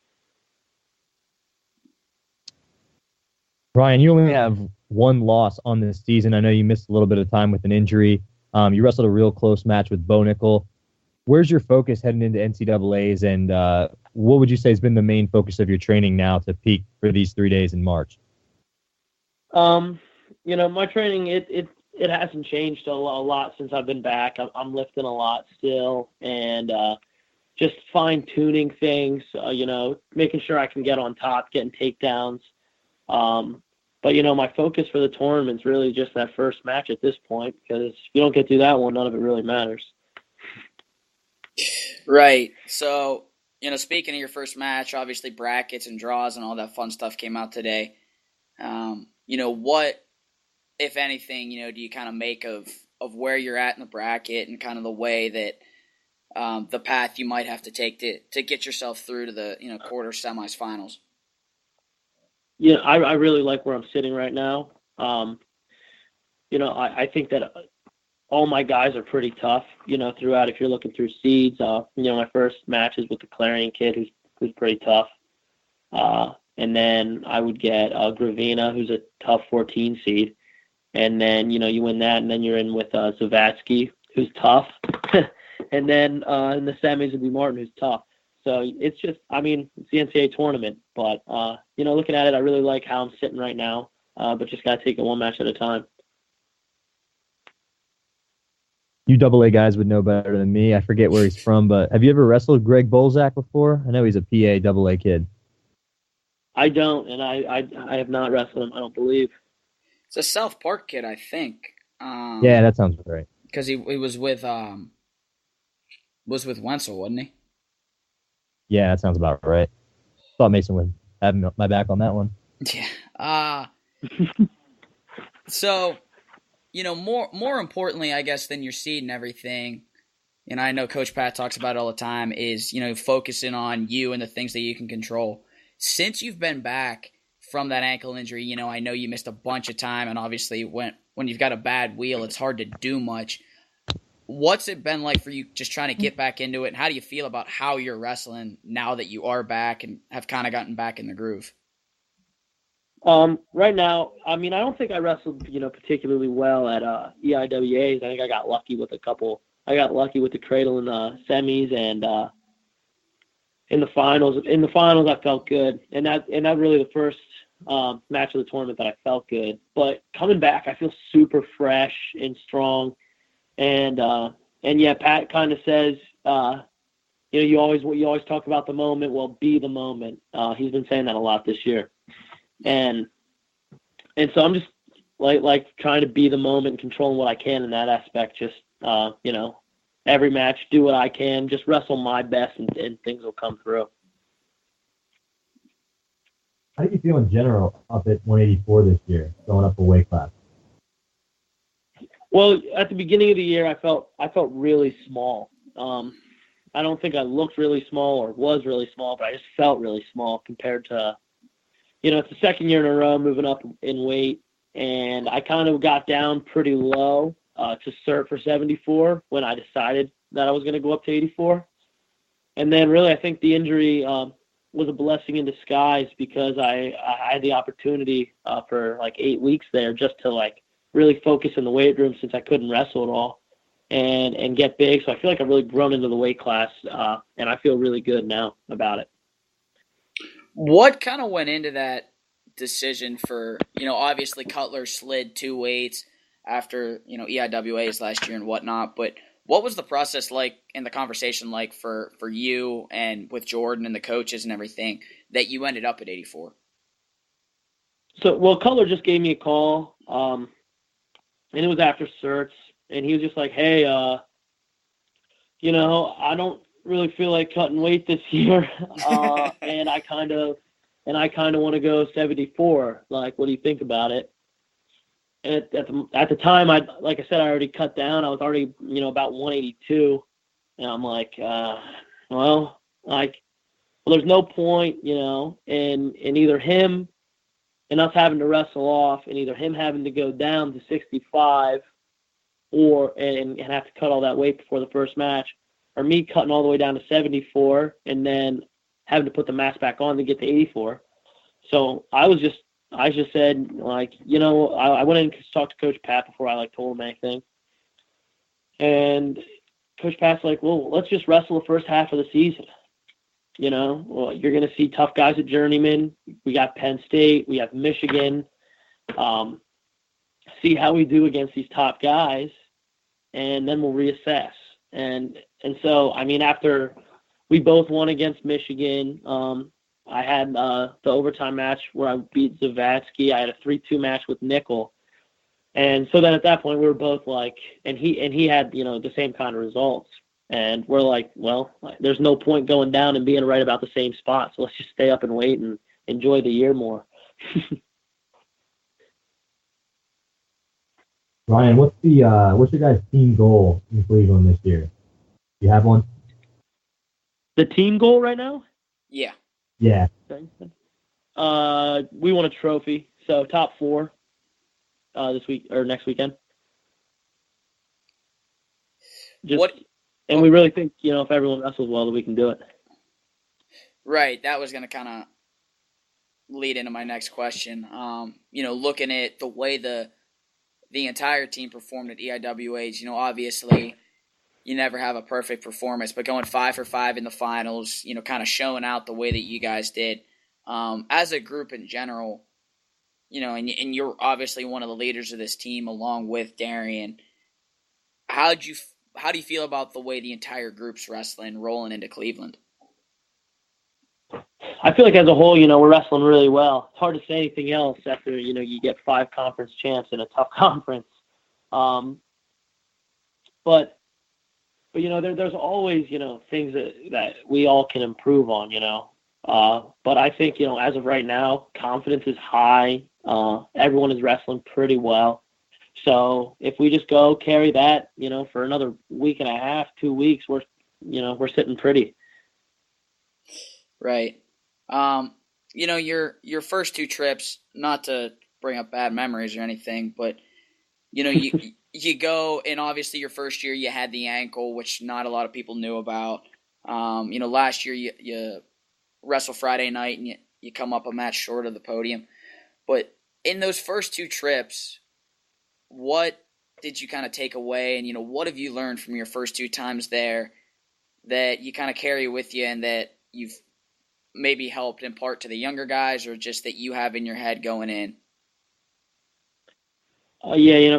Ryan, you only have one loss on this season. I know you missed a little bit of time with an injury. You wrestled a real close match with Bo Nickel. Where's your focus heading into NCAAs, and what would you say has been the main focus of your training now to peak for these 3 days in March? My training, it hasn't changed a lot since I've been back. I'm lifting a lot still, and just fine-tuning things, making sure I can get on top, getting takedowns. But, my focus for the tournament's really just that first match at this point, because if you don't get through that one, none of it really matters. Right. So, speaking of your first match, obviously brackets and draws and all that fun stuff came out today. What, if anything, do you kind of make of where you're at in the bracket and kind of the way that the path you might have to take to get yourself through to the, quarter, semis, finals? Yeah, I really like where I'm sitting right now. I think that all my guys are pretty tough, throughout. If you're looking through seeds, my first match is with the Clarion kid who's pretty tough. And then I would get Gravina, who's a tough 14 seed. And then, you win that, and then you're in with Zavatsky, who's tough. And then in the semis would be Martin, who's tough. So it's just, it's the NCAA tournament. But, looking at it, I really like how I'm sitting right now, but just got to take it one match at a time. You AA guys would know better than me. I forget where he's from, but have you ever wrestled Greg Bolzak before? I know he's a PA AA kid. I don't, and I have not wrestled him, I don't believe. It's a South Park kid, I think. Yeah, that sounds right. Because he was with Wenzel, wasn't he? Yeah, that sounds about right. Thought Mason would have my back on that one. Yeah. So, more importantly, I guess, than your seed and everything, and I know Coach Pat talks about it all the time, is, focusing on you and the things that you can control. Since you've been back from that ankle injury, I know you missed a bunch of time, and obviously when you've got a bad wheel, it's hard to do much. What's it been like for you just trying to get back into it, and how do you feel about how you're wrestling now that you are back and have kind of gotten back in the groove? Right now, I don't think I wrestled, particularly well at EIWAs. I think I got lucky with the cradle in the semis, and in the finals. In the finals, I felt good, and that really the first match of the tournament that I felt good. But coming back, I feel super fresh and strong, and yeah, Pat kind of says, you always talk about the moment. Well, be the moment. He's been saying that a lot this year. And so I'm just like trying to be the moment, controlling what I can in that aspect. Just every match, do what I can, just wrestle my best, and things will come through. How do you feel in general up at 184 this year, going up a weight class? Well, at the beginning of the year, I felt really small. I don't think I looked really small or was really small, but I just felt really small compared to. It's the second year in a row moving up in weight, and I kind of got down pretty low to cert for 74 when I decided that I was going to go up to 84. And then really I think the injury was a blessing in disguise because I had the opportunity for like 8 weeks there just to like really focus in the weight room since I couldn't wrestle at all and get big. So I feel like I've really grown into the weight class, and I feel really good now about it. What kind of went into that decision for, obviously Cutler slid 2 weights after, EIWAs last year and whatnot, but what was the process like and the conversation like for you and with Jordan and the coaches and everything that you ended up at 84? So, well, Cutler just gave me a call, and it was after certs, and he was just like, hey, I don't really feel like cutting weight this year, and I kind of want to go 74. Like, what do you think about it? And at the time, like I said, I already cut down. I was already, about 182, and I'm like, well, there's no point, in either him and us having to wrestle off, and either him having to go down to 65, and have to cut all that weight before the first match, or me cutting all the way down to 74 and then having to put the mass back on to get to 84. So I just said, like, I went in and talked to Coach Pat before I told him anything. And Coach Pat's like, well, let's just wrestle the first half of the season. Well, you're going to see tough guys at Journeyman. We got Penn State. We have Michigan. See how we do against these top guys, and then we'll reassess. And so, after we both won against Michigan, I had the overtime match where I beat Zavatsky. I had a 3-2 match with Nickel. And so then at that point we were both like, and he had, the same kind of results. And we're like, well, there's no point going down and being right about the same spot. So let's just stay up and wait and enjoy the year more. Ryan, what's your guys' team goal in Cleveland this year? Do you have one? The team goal right now? Yeah. Yeah. We want a trophy, so top 4 this week or next weekend. And we really think, if everyone wrestles well, that we can do it. Right. That was going to kind of lead into my next question. Looking at the way the entire team performed at EIWAs, obviously you never have a perfect performance, but going 5 for 5 in the finals, kind of showing out the way that you guys did. As a group in general, and you're obviously one of the leaders of this team along with Darian. How do you feel about the way the entire group's wrestling rolling into Cleveland? I feel like as a whole, we're wrestling really well. It's hard to say anything else after, you get 5 conference champs in a tough conference. But there's always, things that we all can improve on, But I think, as of right now, confidence is high. Everyone is wrestling pretty well. So if we just go carry that, for another week and a half, 2 weeks, we're sitting pretty. Right. Your first 2 trips, not to bring up bad memories or anything, but, you go, and obviously your first year you had the ankle, which not a lot of people knew about. Last year you wrestle Friday night and you come up a match short of the podium. But in those first 2 trips, what did you kind of take away, and what have you learned from your first 2 times there that you kind of carry with you and that you've maybe helped impart to the younger guys, or just that you have in your head going in?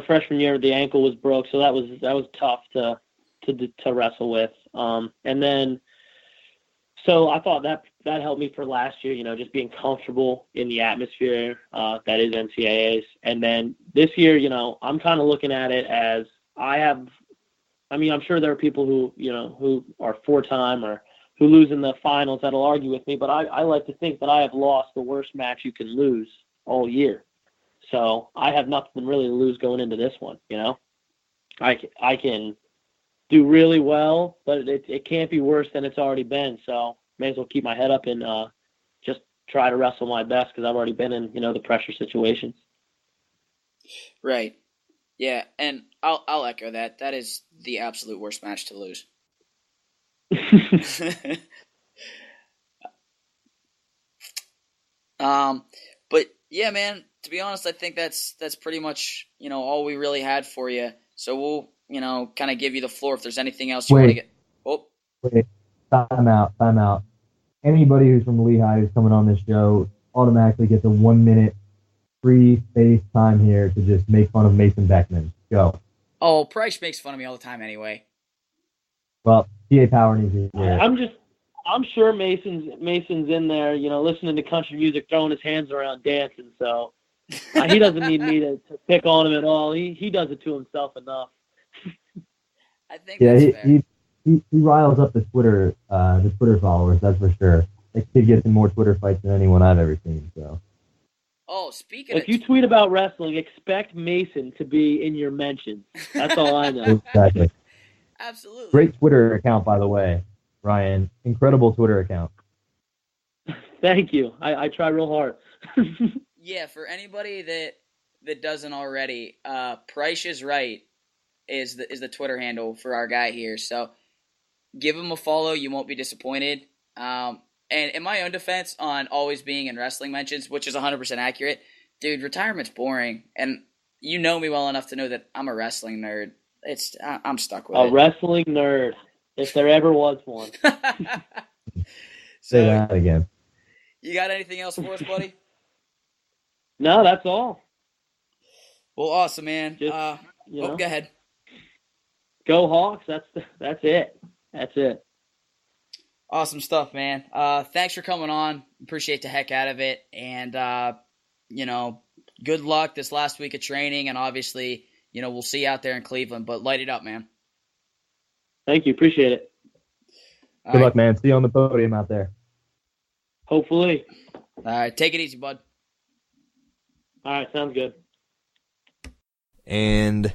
Freshman year the ankle was broke, so that was tough to wrestle with. And then, so I thought that helped me for last year, just being comfortable in the atmosphere that is NCAAs. And then this year, I'm kind of looking at it as I'm sure there are people who are 4-time or who lose in the finals that'll argue with me, but I like to think that I have lost the worst match you can lose all year. So I have nothing really to lose going into this one, I can do really well, but it can't be worse than it's already been. So may as well keep my head up and just try to wrestle my best, because I've already been in, the pressure situations. Right. Yeah, and I'll echo that. That is the absolute worst match to lose. But yeah, man, to be honest, I think that's pretty much, all we really had for you. So we'll, kind of give you the floor if there's anything else you want to get. Oh, wait, time out. Anybody who's from Lehigh who's coming on this show automatically gets a 1 minute free space time here to just make fun of Mason Beckman. Go. Oh, Preisch makes fun of me all the time anyway. Well, PA Power needs to hear it. I'm sure Mason's in there, listening to country music, throwing his hands around, dancing. So he doesn't need me to pick on him at all. He does it to himself enough. I think that's fair. He riles up the Twitter followers, that's for sure. That kid gets in more Twitter fights than anyone I've ever seen. So. Oh, speaking of... If you tweet about wrestling, expect Mason to be in your mentions. That's all I know. Exactly. Absolutely. Great Twitter account, by the way, Ryan. Incredible Twitter account. Thank you. I try real hard. Yeah, for anybody that doesn't already, Preisch is right is the Twitter handle for our guy here. So give him a follow. You won't be disappointed. And in my own defense on always being in wrestling mentions, which is 100% accurate, dude, retirement's boring. And you know me well enough to know that I'm a wrestling nerd. I'm stuck with it. A wrestling nerd, if there ever was one. Say that again. You got anything else for us, buddy? No, that's all. Well, awesome, man. Just, go ahead. Go Hawks. That's it. That's it. Awesome stuff, man. Thanks for coming on. Appreciate the heck out of it. And, good luck this last week of training. And obviously, we'll see you out there in Cleveland. But light it up, man. Thank you. Appreciate it. Good luck, man. See you on the podium out there. Hopefully. All right. Take it easy, bud. All right. Sounds good. And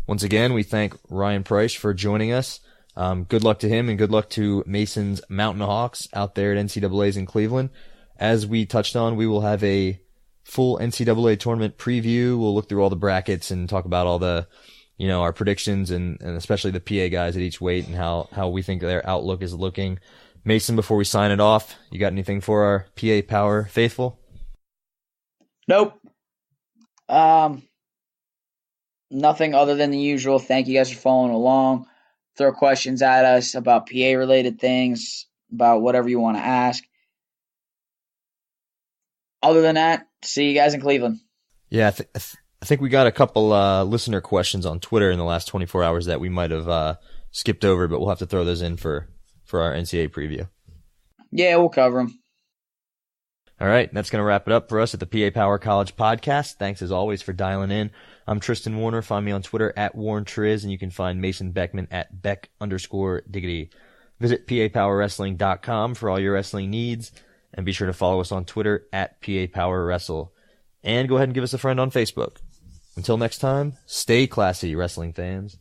once again, we thank Ryan Preisch for joining us. Good luck to him and good luck to Mason's Mountain Hawks out there at NCAAs in Cleveland. As we touched on, we will have a full NCAA tournament preview. We'll look through all the brackets and talk about all the, our predictions and especially the PA guys at each weight and how we think their outlook is looking. Mason, before we sign it off, you got anything for our PA Power faithful? Nope. Nothing other than the usual. Thank you guys for following along. Throw questions at us about PA-related things, about whatever you want to ask. Other than that, see you guys in Cleveland. Yeah, I think we got a couple listener questions on Twitter in the last 24 hours that we might have skipped over, but we'll have to throw those in for our NCAA preview. Yeah, we'll cover them. All right, that's going to wrap it up for us at the PA Power College Podcast. Thanks, as always, for dialing in. I'm Tristan Warner. Find me on Twitter at WarnTriz, and you can find Mason Beckman at Beck_Diggity. Visit PAPowerWrestling.com for all your wrestling needs, and be sure to follow us on Twitter at PAPowerWrestle. And go ahead and give us a friend on Facebook. Until next time, stay classy, wrestling fans.